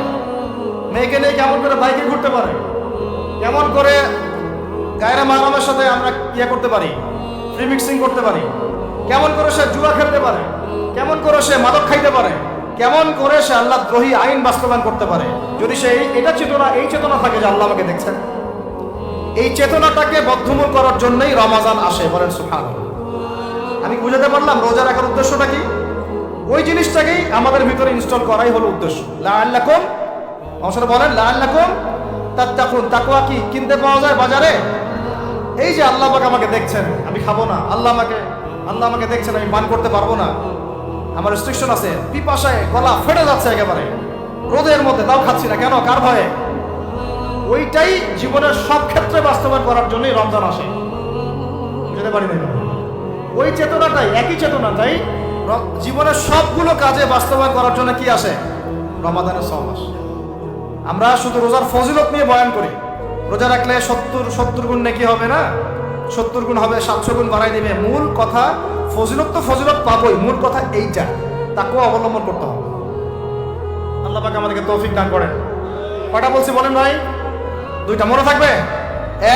মেয়েকে নিয়ে কেমন করে বাইকে ঘুরতে পারে? কেমন করে গায়রা মাহরামের সাথে আমরা ইয়ে করতে পারি, ফ্রি মিক্সিং করতে পারি? কেমন করে সে জুয়া খেলতে পারে? কেমন করে সে মাদক খাইতে পারে? কেমন করে সে আল্লাহ দ্রোহী আইন বাস্তবায়ন করতে পারে? যদি সে এই চেতনা থাকে যে আল্লাহ আমাকে দেখছেন। এই চেতনাটাকে বদ্ধমূল করার জন্যই রমাজান আসে। বলেন সুবহানাল্লাহ। আমি বুঝাতে পারলাম রোজা রাখার উদ্দেশ্যটা কি? ওই জিনিসটাকেই আমাদের ভিতরে ইনস্টল করাই হলো উদ্দেশ্য। লাআল্লাকুম, আমার বলেন লাআল্লাকুম তাত্তাকুন। তাকওয়া কি কিনতে পাওয়া যায় বাজারে? এই যে আল্লাহ পাক আমাকে দেখছেন, আমি খাবো না, আল্লাহ আমাকে দেখছেন, আমি পান করতে পারবো না, আমার রেস্ট্রিকশন আছে, পিপাসায় গলা ফেটে যাচ্ছে একেবারে রোদের মধ্যে, তাও খাচ্ছি না কেন? কার ভয়ে? ওইটাই জীবনের সব ক্ষেত্রে বাস্তবায়ন করার জন্যই রমজান আসে। বুঝতে পারি না? ওই চেতনাটাই, একই চেতনাটাই জীবনের সবগুলো কাজে বাস্তবায়ন করার জন্য কি আসে? রমাদানের সওম আসে। আমরা শুধু রোজার ফজিলত নিয়ে বয়ান করি, রোজা রাখলে 70 গুণ নেকি হবে না, 70 গুণ হবে, 700 গুণ বাড়াই দিবে। মূল কথা ফজিলত তো ফজিলত পাবোই, মূল কথা এইটা, তাকেও অবলম্বন করতে হবে। আল্লাহ পাক আমাদেরকে তৌফিক দান করেন। কটা বলছি বলেন ভাই? দুইটা মনে থাকবে।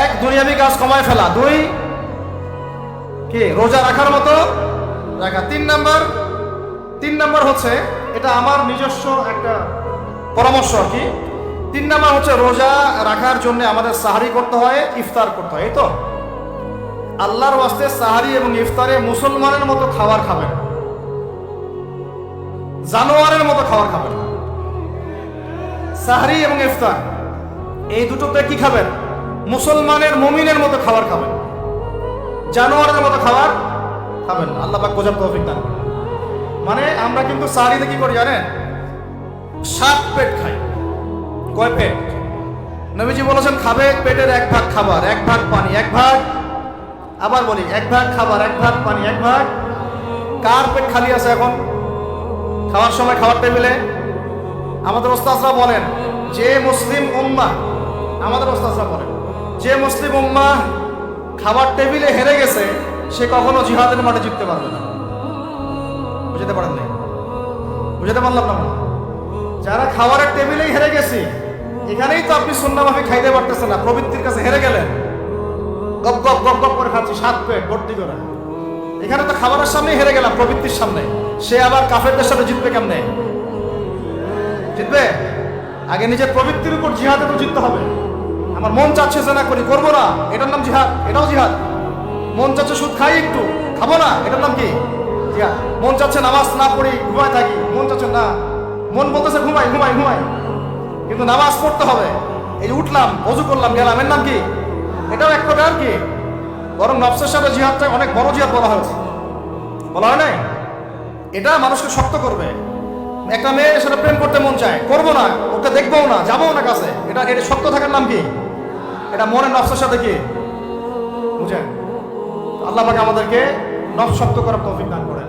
এক, দুনিয়াবি কাজ কমায় ফেলা। দুই, কি রোজা রাখার মতো রাখা। তিন নাম্বার হচ্ছে, এটা আমার নিজস্ব একটা পরামর্শ আর কি। 3 নাম্বার হচ্ছে রোজা রাখার জন্য আমাদের সাহারি করতে হয়, ইফতার করতে হয়। এই তো আল্লাহর ওয়াস্তে সাহারি এবং ইফতারে মুসলমানের মতো খাবার খাবেন, জানোয়ারের মতো খাবার খাবেন না। সাহারি এবং ইফতার এই দুটোতে কি খাবেন? মুসলমানের, মুমিনের মতো খাবার খাবেন, জানোয়ারের মতো খাবার খাবেন না। আল্লাহ পাক বোঝার তৌফিক দান করেন। মানে আমরা কিন্তু সাহারিতে কি করি জানেন? 7 পেট খাই। কয় পেট? নবীজি বলেছেন খাবে পেটের 1 ভাগ খাবার, 1 ভাগ পানি, 1 ভাগ, আবার বলি 1 ভাগ খাবার, 1 ভাগ পানি, 1 ভাগ। কার পেট খালি আছে এখন খাওয়ার সময় খাওয়ার টেবিলে? আমাদের ওস্তাদরা বলেন যে মুসলিম উম্মাহ, আমাদের ওস্তাদরা বলেন যে মুসলিম উম্মাহ খাবার টেবিলে হেরে গেছে সে কখনো জিহাদের মাঠে জিততে পারবে না। বুঝতে পারেন নাই? বুঝতে পারলাম না? যারা খাবারের টেবিলেই হেরে গেছি, এখানেই তো আপনি সুন্নাহমাফিক খাইতে পারতেছেন না, প্রবৃত্তির কাছে হেরে গেলেন। গপ গপ গপ গপ করে খাচ্ছি 7 পেট ভর্তি করে। এখানে তো খাবারের সামনেই হেরে গেলাম, প্রবৃত্তির সামনে। সে আবার কাফেরদের সাথে জিতবে কেমনে? জিতবে আগে নিজের প্রবৃত্তির উপর জিহাদে তো জিততে হবে। আমার মন চাচ্ছে যে না করি, করবো না, এটার নাম জিহাদ, এটাও জিহাদ। মন চাচ্ছে সুদ খাই একটু, খাবো না, এটার নাম কি? জিহাদ। মন চাচ্ছে নামাজ না পড়ি, ঘুমায় থাকি, মন চাচ্ছে না, মন বলতেছে ঘুমাই ঘুমাই ঘুমাই, কিন্তু নামাজ পড়তে হবে। এই যে উঠলাম, অজু করলাম, গেলাম, এর নাম কি? এটাও এক প্রকার কি? বরং নফসের সাথে জিহাদটা অনেক বড় জিহাদ বলা হয়েছে, বলা হয় নাই? এটা মানুষকে শক্ত করবে। একটা মেয়ে সেটা প্রেম করতে মন চায়, করবো না, ওকে দেখবো না, যাবো না কাছে, এটা শক্ত থাকার নাম কি? এটা মনে নফসের সাথে কি বুঝেন? আল্লাহ পাক আমাদেরকে নফস শক্ত করার তৌফিক দান করেন।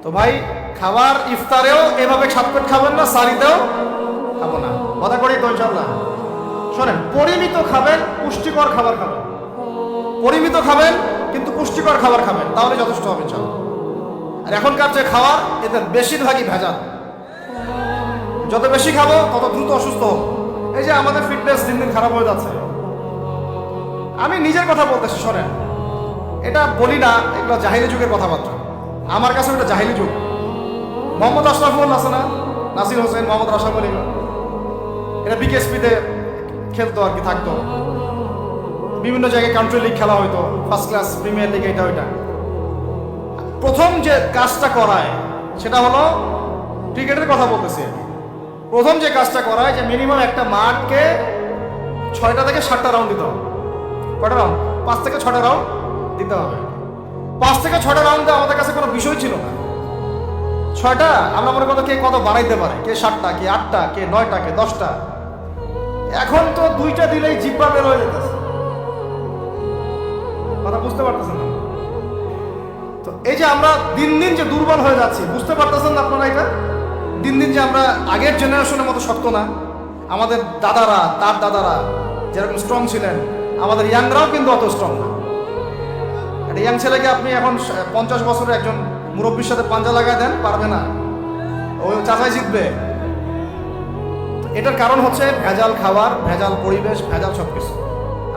তো ভাই, খাবার ইফতারেও এভাবে 7 পেট খাবেন না, সারিতেও খাবো না, কথা করি তো ইনশাআল্লাহ। শোনেন, পরিমিত খাবেন, পুষ্টিকর খাবার খাবেন। পরিমিত খাবেন কিন্তু পুষ্টিকর খাবার খাবেন, তাহলে যথেষ্ট হবে ইনশাআল্লাহ। আর এখনকার যে খাবার, এদের বেশিরভাগই ভেজাল। যত বেশি খাবো তত দ্রুত অসুস্থ হবো। এই যে আমাদের ফিটনেস দিন দিন খারাপ হয়ে যাচ্ছে। আমি নিজের কথা বলতেছি, শোনেন, এটা বলি না, এগুলো জাহিলি যুগের কথাবার্তা। আমার কাছে এটা জাহিলি যুগ। মোহাম্মদ আশরাফুল আছে না, নাসির হোসেন, মোহাম্মদ রাশাদ আলী, এটা বিকেএসপিতে খেলতো আর কি, থাকতো। বিভিন্ন জায়গায় কান্ট্রি লিগ খেলা হইতো, ফার্স্ট ক্লাস, প্রিমিয়ার লিগ, এটা ওইটা। প্রথম যে কাজটা করায় সেটা হলো, ক্রিকেটের কথা বলতেছি, প্রথম যে কাজটা করায় যে মিনিমাম একটা মাঠকে 6টা থেকে 7টা রাউন্ড দিতে হবে। কয়টা রাউন্ড? 5 থেকে 6টা রাউন্ড দিতে হবে। 5 থেকে 6টা রাউন্ডে আমাদের কাছে কোনো বিষয় ছিল না। 6টা আমরা মনে করতো কে কত বানাইতে পারে, কে 7টা, কে 8টা, কে 9টা, কে 10টা। এখন তো 2টা দিলেই জিব্বা বের হয়ে যেতেছে, কথা বুঝতে পারতেছেন না? তো এই যে আমরা দিন দিন যে দুর্বল হয়ে যাচ্ছি, বুঝতে পারতেছেন না আপনারা? এটা দিন দিন যে আমরা আগের জেনারেশনের মতো শক্ত না। আমাদের দাদারা, তার দাদারা যেরকম স্ট্রং ছিলেন, আমাদের ইয়াংরাও কিন্তু অত স্ট্রং না। একটা ইয়াং ছেলেকে আপনি এখন 50 বছরের একজন মুরব্বীর সাথে পাঞ্জা লাগায় দেন, পারবে না, ওই চাচাই জিতবে। এটার কারণ হচ্ছে ভেজাল খাবার, ভেজাল পরিবেশ, ভেজাল সবকিছু।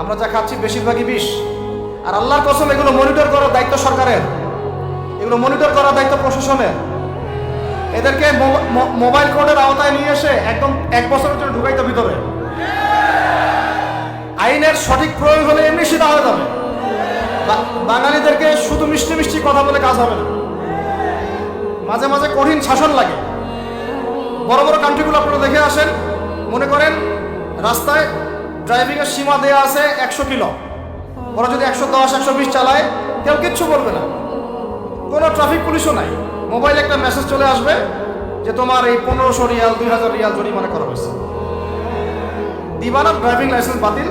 আমরা যা খাচ্ছি বেশিরভাগই বিষ। আর আল্লাহর কসম, এগুলো মনিটর করার দায়িত্ব সরকারের, এগুলো মনিটর করার দায়িত্ব প্রশাসনের। এদেরকে মোবাইল কোর্টের আওতায় নিয়ে এসে একদম 1 বছরের জন্য ঢুকাইতে ভিতরে। আইনের সঠিক প্রয়োগ হলে এমনি সেটা হয়ে যাবে। বাঙালিদেরকে শুধু মিষ্টি মিষ্টি কথা বলে কাজ হবে না, মাঝে মাঝে কঠিন শাসন লাগে। বড় বড় কান্ট্রিগুলো আপনারা দেখে আসেন, মনে করেন রাস্তায় ড্রাইভিংয়ের সীমা দেওয়া আছে 100 কিলো, ওরা যদি 110, 120 চালায় কেউ কিচ্ছু বলবে না, কোনো ট্রাফিক পুলিশও নাই। মোবাইলে একটা মেসেজ চলে আসবে যে তোমার এই 1500 রিয়াল, 2000 রিয়াল জরিমানা করা হয়েছে। দিবানা ড্রাইভিং লাইসেন্স বাতিল,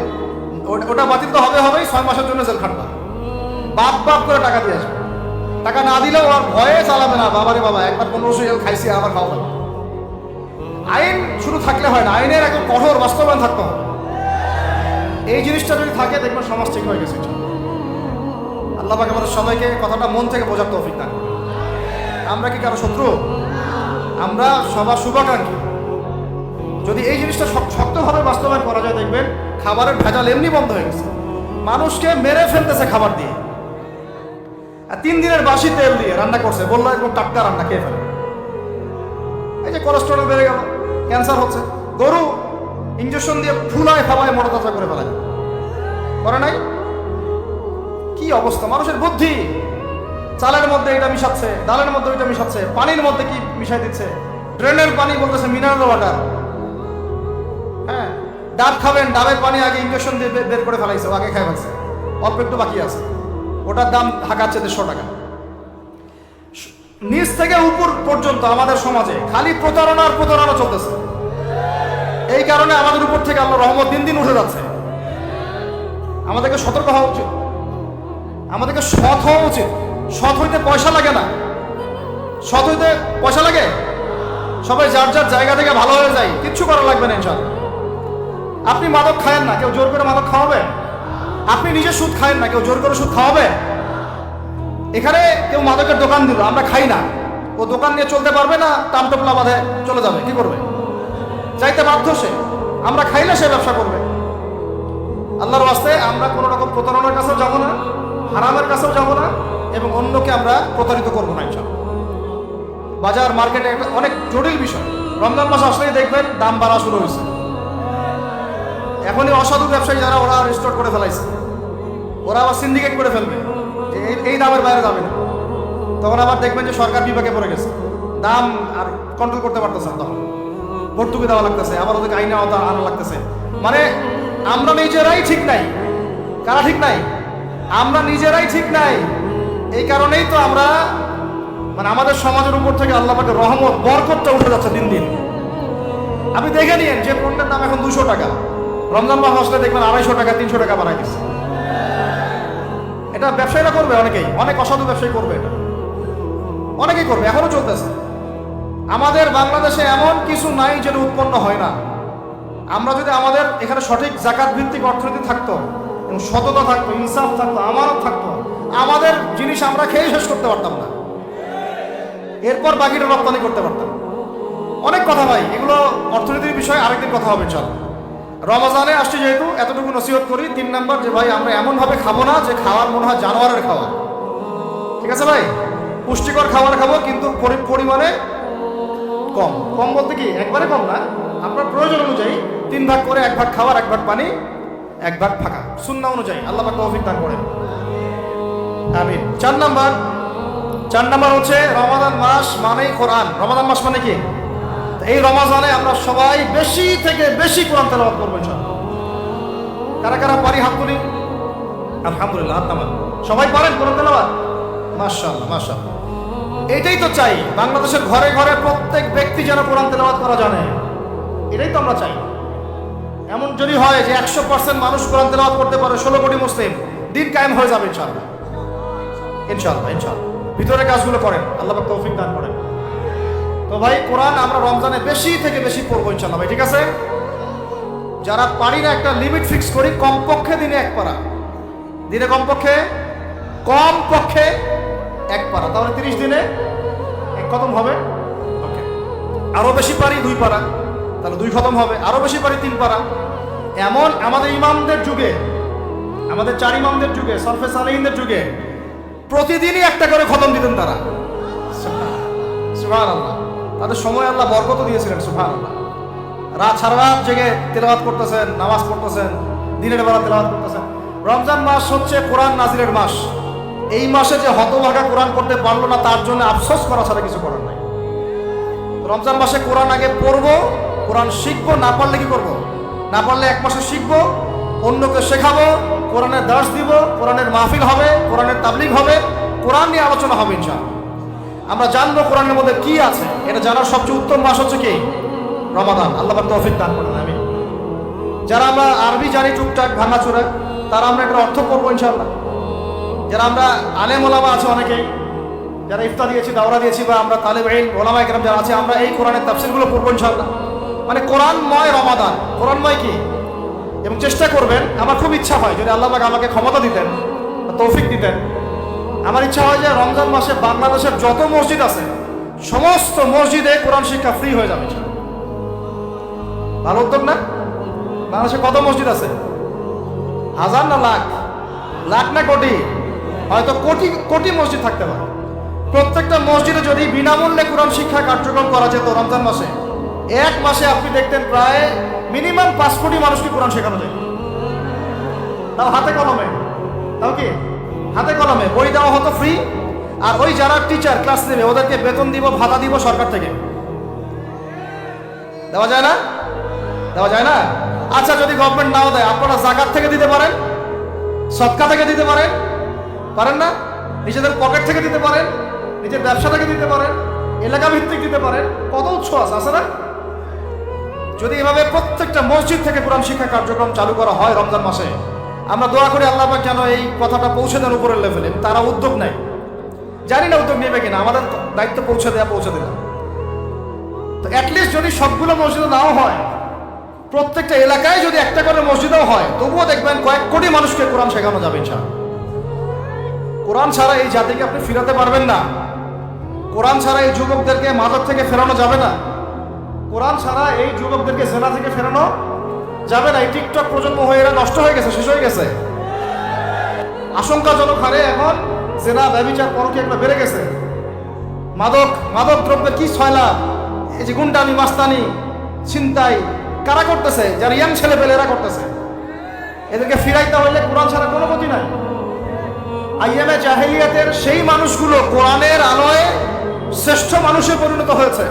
ওটা বাতিল তো হবেই, 6 মাসের জন্য জেল খাটবা, বাপ করে টাকা দিয়ে আসবে। টাকা না দিলেও আর ভয়ে চালাবে না, বাবারে বাবা একবার 1500 রিয়াল খাইছি, আবার খাওয়া যাবে। আইন শুধু থাকলে হয় না, আইনের একদম কঠোর বাস্তবায়ন থাকতে হবে। এই জিনিসটা যদি থাকে, দেখবেন সমাজ ঠিক হয়ে গেছে। আল্লাহ পাক আমাদের সবাইকে কথাটা মন থেকে বোঝার তৌফিক দান করেন। আমরা কি কারো শত্রু? আমরা সবার শুভাকাঙ্ক্ষী। যদি এই জিনিসটা শক্তভাবে বাস্তবায়ন করা যায়, দেখবেন খাবারের ভেজাল এমনি বন্ধ হয়ে গেছে। মানুষকে মেরে ফেলতেছে খাবার দিয়ে, আর 3 দিনের বাসি তেল দিয়ে রান্না করছে, বললো একদম টাটকা রান্না, খেয়ে ফেলে। এই যে কোলেস্টেরল বেড়ে গেল, ক্যান্সার হচ্ছে। গরু ইঞ্জেকশন দিয়ে ফুলায় ফালায় মোটা তাজা করে ফেলায়, করে নাই? কি অবস্থা মানুষের বুদ্ধি! চালের মধ্যে এটা মিশাচ্ছে, ডালের মধ্যে ওইটা মিশাচ্ছে, পানির মধ্যে কি মিশাই দিচ্ছে, ড্রেনের পানি বলতেছে মিনারেল ওয়াটার। হ্যাঁ, ডাব খাবেন, ডাবের পানি আগে ইঞ্জেকশন দিয়ে বের করে ফেলাইছে, আগে খাই ফেলছে, অল্প একটু বাকি আছে, ওটার দাম হাঁকাচ্ছে 150 টাকা। নিচ থেকে উপর পর্যন্ত আমাদের সমাজে খালি প্রতারণা চলতেছে। এই কারণে আমাদের উপর থেকে আল্লাহর রহমত দিন দিন উঠে যাচ্ছে। আমাদেরকে সতর্ক হওয়া উচিত, আমাদেরকে সৎ হওয়া উচিত। সৎ হইতে পয়সা লাগে না, সৎ হইতে পয়সা লাগে? সবাই যার যার জায়গা থেকে ভালো হয়ে যায়, কিচ্ছু করা লাগবে না ইনশাআল্লাহ। আপনি মাদক খায়েন না, কেউ জোর করে মাদক খাওয়াবে? আপনি নিজে সুদ খায়েন না, কেউ জোর করে সুদ খাওয়াবে? এখানে কেউ মাদকের দোকান দিল, আমরা খাই না, ও দোকান নিয়ে চলতে পারবে না, টামটোপলা বাঁধে চলে যাবে, কি করবে? চাইতে বাধ্য সে। আমরা খাইলে সে ব্যবসা করবে। আল্লাহর ওয়াস্তে আমরা কোনো রকম প্রতারণার কাছেও যাবো না, হারামের কাছেও যাবো না, এবং অন্যকে আমরা প্রতারিত করবো না ইনশাআল্লাহ। বাজার মার্কেটে অনেক জটিল বিষয়। রমজান মাস আসলেই দেখবেন দাম বাড়া শুরু হয়েছে। এখনই অসাধু ব্যবসায়ী যারা, ওরা রেস্টোর করে ফেলাইছে, ওরা আবার সিন্ডিকেট করে ফেলবে যে এই দামের বাইরে যাবে না। তখন আবার দেখবেন যে সরকার বিভাগে পড়ে গেছে, দাম আর কন্ট্রোল করতে পারতেছে না, তখন ভর্তুকি দেওয়া লাগতেছে, আবার ওদেরকে আইনে আওতা আনা লাগতেছে। মানে আমরা নিজেরাই ঠিক নাই। কারা ঠিক নাই? আমরা নিজেরাই ঠিক নাই। এই কারণেই তো আমরা, মানে আমাদের সমাজের উপর থেকে আল্লাহ পাকের রহমত বরকতটা উঠে যাচ্ছে দিন দিন। আপনি দেখে নিন, যে পণ্যের দাম এখন 200 টাকা, রমজান মাস আসলে দেখবেন 250 টাকা 300 টাকা বাড়াই দিচ্ছে। এটা ব্যবসায়ীরা করবে, অনেকেই, অনেক অসাধু ব্যবসায়ী করবে, এটা অনেকেই করবে, এখনো চলতেছে। আমাদের বাংলাদেশে এমন কিছু নাই যেটা উৎপন্ন হয় না। আমরা যদি আমাদের এখানে সঠিক জাকাত ভিত্তিক অর্থনীতি থাকতো, এবং সততা থাকতো, ইনসাফ থাকতো, আমানত থাকতো, আমাদের জিনিস আমরা খেয়ে শেষ করতে পারতাম না, এরপর বাকিটা রপ্তানি করতে পারতাম। অনেক কথা ভাই, এগুলো অর্থনীতির বিষয়, আরেকদিন কথা হবে ইনশাআল্লাহ। রমজানে আসছে যেহেতু, এতটুকু নসিহত করি। 3 নাম্বার, যে ভাই আমরা এমনভাবে খাবো না যে খাওয়ার মনে হয় জানোয়ারের খাওয়া। ঠিক আছে ভাই? পুষ্টিকর খাবার খাবো, কিন্তু পরিমাণে কম। কম বলতে কি একবারে কম না, আপনার প্রয়োজন অনুযায়ী 3 ভাগ করে, 1 ভাগ খাবার, 1 ভাগ পানি, 1 ভাগ ফাঁকা, সুন্নাহ অনুযায়ী। আল্লাহ পাক তৌফিক দান করেন, আমিন। 4 নাম্বার হচ্ছে রমাদান মাস মানেই কোরআন। রমাদান মাস মানে কি? এই রমাজানে আমরা সবাই বেশি থেকে বেশি কোরআন তেলাওয়াত করবো ইনশাআল্লাহ। কারা কারা পারি হাত তুলি? আলহামদুলিল্লাহ, হাত নামান। সবাই পারেন কোরআন তেলাওয়াত? মাশাআল্লাহ, মাশাআল্লাহ। এটাই তো চাই, বাংলাদেশের ঘরে ঘরে প্রত্যেক ব্যক্তি যেন কোরআন তেলাওয়াত করা জানে, এটাই তো আমরা চাই। এমন যদি হয় যে 100% মানুষ কোরআন তেলাওয়াত করতে পারে, 16 কোটি মুসলিম, দিন কায়েম হয়ে যাবে ইনশাআল্লাহ। ইনশাআল্লাহ, ইনশাআল্লাহ। ভিতরে কাজগুলো করেন, আল্লাহ পাক তৌফিক দান করেন। তো ভাই, কোরআন আমরা রমজানে বেশি থেকে বেশি পড়বো ইনশাআল্লাহ ভাই, ঠিক আছে? যারা পারি না, একটা লিমিট ফিক্স করি, কমপক্ষে দিনে 1 পারা, দিনে কমপক্ষে 1 পারা, তাহলে 30 দিনে 1 খতম হবে। ওকে, আরো বেশি পারি 2 পারা, তাহলে 2 খতম হবে। আরো বেশি পারি 3 পারা। এমন আমাদের ইমামদের যুগে, আমাদের 4 ইমামদের যুগে, সরফে সালেহিনদের যুগে প্রতিদিনই 1টা করে খতম দিতেন তারা। সুবহানাল্লাহ, তাদের সময় আল্লাহ বরকত দিয়েছিলেন। সুবহানাল্লাহ, সারা রাত জেগে তেলাওয়াত করতেছেন, নামাজ পড়তেছেন, দিনের বেলা তেলাওয়াত করতেছেন। রমজান মাস হচ্ছে কোরআন নাজিলের মাস। এই মাসে যে হতভাগা কোরআন পড়তে পারলো না, তার জন্য আফসোস করা ছাড়া কিছু করার নাই। রমজান মাসে কোরআন আগে পড়বো, কোরআন শিখবো, না পারলে কি করবো? না পারলে 1 মাসে শিখবো, অন্যকে শেখাবো, কোরআনের দার্স দিব, কোরআনের মাহফিল হবে, কোরআনের তাবলীগ হবে, কোরআন নিয়ে আলোচনা হবে ইনশাআল্লাহ। আমরা জানবো কোরআনের মধ্যে কি আছে। এটা জানার সবচেয়ে উত্তম মাস হচ্ছে কি? রমাদান। আল্লাহ পাক তৌফিক দান করেন, আমিন। যারা আমরা আরবি জানি টুকটাক ভাঙাচোরা, তারা আমরা একটা অর্থ করবো ইনশাআল্লাহ। যারা আমরা আলেম ওলামা আছে অনেকেই, যারা ইফতা দিয়েছি, দাওরা দিয়েছি, বা আমরা তালেবে ইলম ওলামা ইকরাম যারা আছে, আমরা এই কোরআনের তাফসীরগুলো পড়বো ইনশাআল্লাহ। মানে কোরআনময় রমাদান। কোরআনময় কি? এবং চেষ্টা করবেন, আমার খুব ইচ্ছা হয় যদি আল্লাহ পাক আমাকে ক্ষমতা দিতেন, তৌফিক দিতেন, আমার ইচ্ছা হয় যে রমজান মাসে বাংলাদেশের যত মসজিদ আছে সমস্ত মসজিদে কোরআন শিক্ষা ফ্রি হয়ে যাবে। ভালো উদ্যোগ না? বাংলাদেশে কত মসজিদ আছে? হাজার না লাখ? লাখ না কোটি? হয়তো কোটি কোটি মসজিদ থাকতে পারে। প্রত্যেকটা মসজিদে যদি বিনামূল্যে কোরআন শিক্ষা কার্যক্রম করা যেত রমজান মাসে, এক মাসে আপনি দেখতেন প্রায় মিনিমাম 5 কোটি মানুষকে কোরআন শেখানো যায়। তাও হাতে কলমে। তাও কি হাতে কলমে? বই দেওয়া হতো ফ্রি, আর ওই যারা টিচার ক্লাস নেবে ওদেরকে বেতন দিব, ভাতা দিব সরকার থেকে। দেওয়া যায় না? দেওয়া যায় না? আচ্ছা, যদি গভর্নমেন্ট নাও দেয়, আপনারা জাকাত থেকে দিতে পারেন, সদকা থেকে দিতে পারেন, পারেন না? নিজেদের পকেট থেকে দিতে পারেন, নিজের ব্যবসা থেকে দিতে পারেন, এলাকা ভিত্তিক দিতে পারেন। কত উৎস আছে না? যদি এভাবে প্রত্যেকটা মসজিদ থেকে কোরআন শিক্ষা কার্যক্রম চালু করা হয় রমজান মাসে, আমরা দোয়া করি আল্লাহ পাক যেন এই কথাটা পৌঁছে দেন উপরের লেভেলে। তারা উদ্যোগ নেয়, জানি না উদ্যোগ নেবে কিনা, আমাদের দায়িত্ব পৌঁছে দিলাম। তো অ্যাটলিস্ট যদি সবগুলো মসজিদে নাও হয়, প্রত্যেকটা এলাকায় যদি একটা করে মসজিদও হয়, তবুও দেখবেন কয়েক কোটি মানুষকে কোরআন শেখানো যাবে ইনশাআল্লাহ। কোরআন ছাড়া এই জাতিকে আপনি ফিরাতে পারবেন না। কোরআন ছাড়া এই যুবকদেরকে মাদক থেকে ফেরানো যাবে না। কোরআন ছাড়া এই যুবকদেরকে জেনা থেকে ফেরানো যাবে না। এই টিকটক প্রজন্ম হয়ে এরা নষ্ট হয়ে গেছে, শেষ হয়ে গেছে। আশঙ্কাজনক হারে এখন জেনা, ব্যভিচার, পরকীয়া এগুলো বেড়ে গেছে। মাদক দ্রব্যের কি ছয়লাভ, এই যে গুন্ডামি, মাস্তানি, ছিনতাই কারা করতেছে? যারা ইয়াং ছেলে পেলে এরা করতেছে। এদেরকে ফিরাইতে হইলে কোরআন ছাড়া কোনো গতি নাই। আইয়ামে জাহেলিয়াতের সেই মানুষগুলো কোরআনের আলোয় শ্রেষ্ঠ মানুষে পরিণত হয়েছে।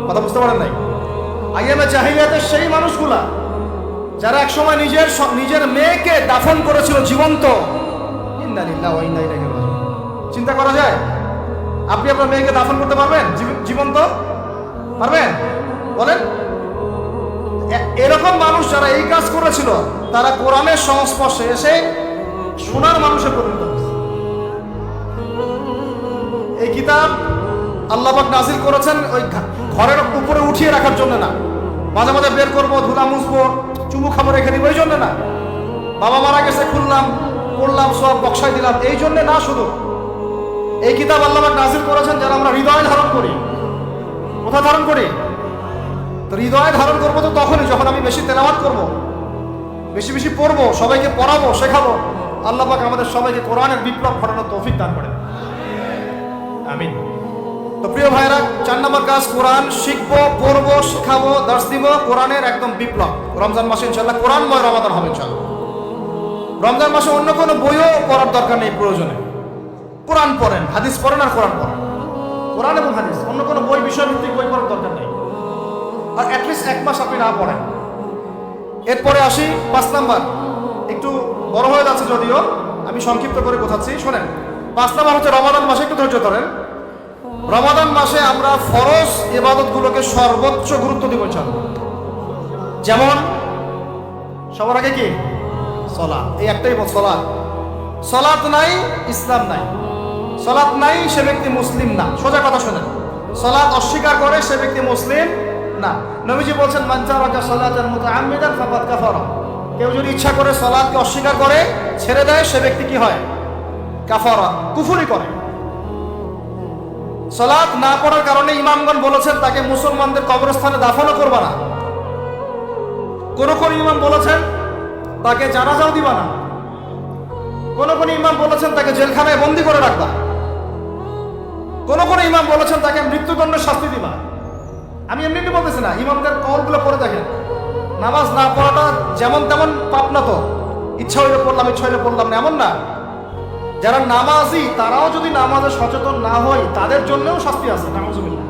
কথা বুঝতে পারেন নাই? আইয়ামে জাহেলিয়াতের সেই মানুষগুলা যারা একসময় নিজের মেয়েকে দাফন করেছিল জীবন্ত। ইন্না লিল্লাহি ওয়া ইন্না ইলাইহি রাজিউন। চিন্তা করা যায়? আপনি আপনার মেয়েকে দাফন করতে পারবেন জীবন্ত? পারবেন? বলেন। এরকম মানুষ যারা এই কাজ করেছিল, তারা কোরআনের সংস্পর্শে এসে সোনার মানুষে পরিণত হয়েছে। এই কিতাব আল্লাহ পাক নাজিল করেছেন ওই ঘরের উপরে উঠিয়ে রাখার জন্য না, মাঝে মাঝে বের করবো, ধুলা মুছবো, চুমু খাবো রেখে দিব, এই জন্য না। বাবা মারা গেছে, খুললাম, পড়লাম, সব বক্সাই দিলাম, এই জন্য না। শুধু এই কিতাব আল্লাহ পাক নাজিল করেছেন যারা আমরা হৃদয়ে ধারণ করি। কোথায় ধারণ করি? তো হৃদয়ে ধারণ করবো তো তখনই যখন আমি বেশি তেলাওয়াত করবো, বেশি বেশি পড়বো, সবাইকে পড়াবো, শেখাবো। আল্লাহ পাক আমাদের সবাইকে কোরআনের বিপ্লব ঘটানোর তৌফিক দান করেন, আমিন। তো প্রিয় ভাইরা, 4 নম্বর কাজ, কোরআন শিখবো, পড়বো, শেখাবো, দার্স দিব। কোরআনের একদম বিপ্লব। রমজান মাসে ইনশাআল্লাহ কোরআনময় রমাদান হবে ইনশাআল্লাহ। রমজান মাসে অন্য কোনো বইও পড়ার দরকার নেই প্রয়োজনে। কোরআন পড়েন, হাদিস পড়েন আর কোরআন পড়েন। কোরআন এবং হাদিস, অন্য কোনো বই, বিষয়ভিত্তিক বই পড়ার দরকার নেই। আর অ্যাটলিস্ট 1 মাস আপনি না পড়েন। এরপরে আসি 5 নাম্বার, একটু বড় হয়ে যাচ্ছে যদিও, আমি সংক্ষিপ্ত করে বোঝাচ্ছি, শোনেন। 5 নাম্বার হচ্ছে রমাদান মাসে, একটু ধৈর্য ধরেন। রমাদান মাসে আমরা ফরজ ইবাদতগুলোকে সর্বোচ্চ গুরুত্ব দিব ইনশাআল্লাহ। যেমন সবার আগে কি? সালাত। এই একটাই সালাত। সালাত নাই, ইসলাম নাই। সালাত নাই, সে ব্যক্তি মুসলিম না। সোজা কথা শোনেন, সালাত অস্বীকার করে সে ব্যক্তি মুসলিম না। নবীজি বলছেন, মান তারাকা সালাতান মুতাআম্মিদান ফাকাদ কাফারা। কেউ যদি ইচ্ছা করে সালাতকে অস্বীকার করে, ছেড়ে দেয়, সে ব্যক্তি কি হয়? কাফারা, কুফরি করে। সালাত না পড়ার কারণে ইমামগণ বলেছেন তাকে মুসলমানদের কবরস্থানে দাফনও করবা না। কোন কোন ইমাম বলেছেন তাকে জানাজাও দিবা না। কোন কোন ইমাম বলেছেন তাকে জেলখানায় বন্দী করে রাখবা। কোন কোন ইমাম বলেছেন তাকে মৃত্যুদণ্ডের শাস্তি দিবা। আমি এমনি বলতেছি না, ইমামদের কওলগুলো পড়ে দেখেন। নামাজ না পড়াটা যেমন তেমন পাপ না তো, ইচ্ছা হইলে পড়লাম, ইচ্ছা হইলে পড়লাম না, এমন না। যারা নামাজি তারাও যদি নামাজে সচেতন না হয়, তাদের জন্যও শাস্তি আছে। নাউযুবিল্লাহ।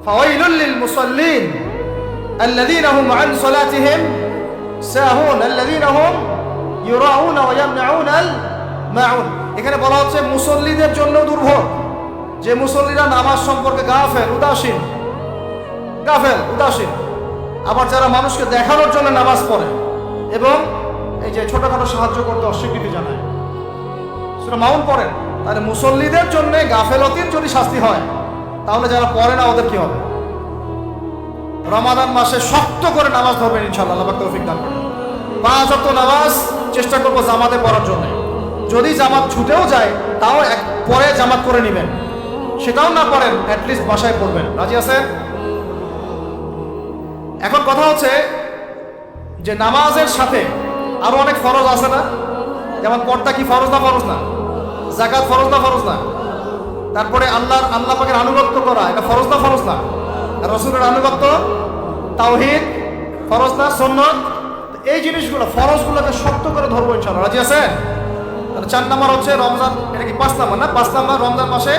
ফাওয়াইলুল লিল মুসাল্লিন আল্লাযীনা হুম আন সালাতিহিম সাহুন আল্লাযীনা হুম ইউরাউনা ওয়া ইয়ামনাউনাল মাউন। এখানে বলা হচ্ছে মুসল্লিদের জন্য দুর্ভোগ, যে মুসল্লিরা নামাজ সম্পর্কে গাফেল, উদাসীন। আবার যারা মানুষকে দেখানোর জন্য নামাজ পড়ে এবং এই যে ছোটখাটো সাহায্য করতে অস্বীকৃতি জানায়, সেটা মাউন পড়েন। তাহলে মুসল্লিদের জন্য গাফেলতির যদি শাস্তি হয়, তাহলে যারা পড়ে না ওদের কি হবে? রমাদান মাসে শক্ত করে নামাজ ধরবেন ইনশাআল্লাহ, আল্লাহ পাক তৌফিক দান করেন। 5 ওয়াক্ত নামাজ চেষ্টা করবো জামাতে পড়ার জন্য। যদি জামাত ছুটেও যায়, তাও পরে জামাত করে নেবেন। সেটাও না পড়েন, অ্যাটলিস্ট বাসায় পড়বেন। রাজি আছেন? এখন কথা হচ্ছে যে নামাজের সাথে আরো অনেক ফরজ আছে না? যেমন পর্দা কি ফরজ না? ফরজ না? যাকাত ফরজ না? ফরজ না? তারপরে আল্লাহ পাকের আনুগত্য করা এটা ফরজ না? ফরজ না? আর রাসূলের আনুগত্য, তাওহীদ ফরজ না? সুন্নাত? এই জিনিসগুলো ফরজগুলোকে শক্ত করে ধরবো ইনশাআল্লাহ। রাজি আছেন? তাহলে 4 নাম্বার হচ্ছে রমজান, এটা কি 5 নাম্বার না? 5 নাম্বার রমজান মাসে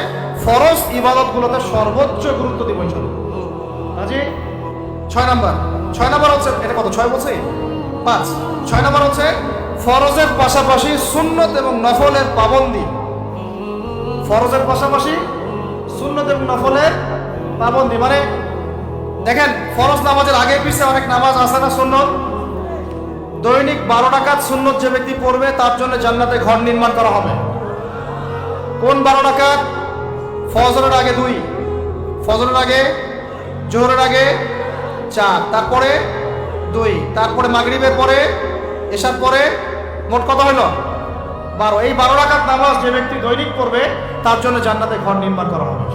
ফরজ ইবাদতগুলোতে সর্বোচ্চ গুরুত্ব দিব ইনশাআল্লাহ। রাজি? 6 নাম্বার হচ্ছে, এটা কত 6 বলছি? 5। 6 নাম্বার হচ্ছে ফরজের পাশাপাশি সুন্নত এবং নফলের পাবন্দি। ফরজের পাশাপাশি সুন্নত এবং নফলের পাবন্দি মানে দেখেন, ফরজ নামাজের আগে পিছিয়ে অনেক নামাজ আছে না সুন্নত? দৈনিক 12 রাকাত সুন্নত যে ব্যক্তি পড়বে তার জন্য জান্নাতে ঘর নির্মাণ করা হবে। কোন 12 রাকাত? ফজরের আগে 2, ফজরের আগে, জোহরের আগে 4, তারপরে 2, তারপরে মাগরিবের পরে, এশার পরে, মোট কত হলো? 12। এই 12 রাকাত নামাজ যে ব্যক্তি দৈনিক পড়বে তার জন্য জান্নাতে ঘর নির্মাণ করা হবে।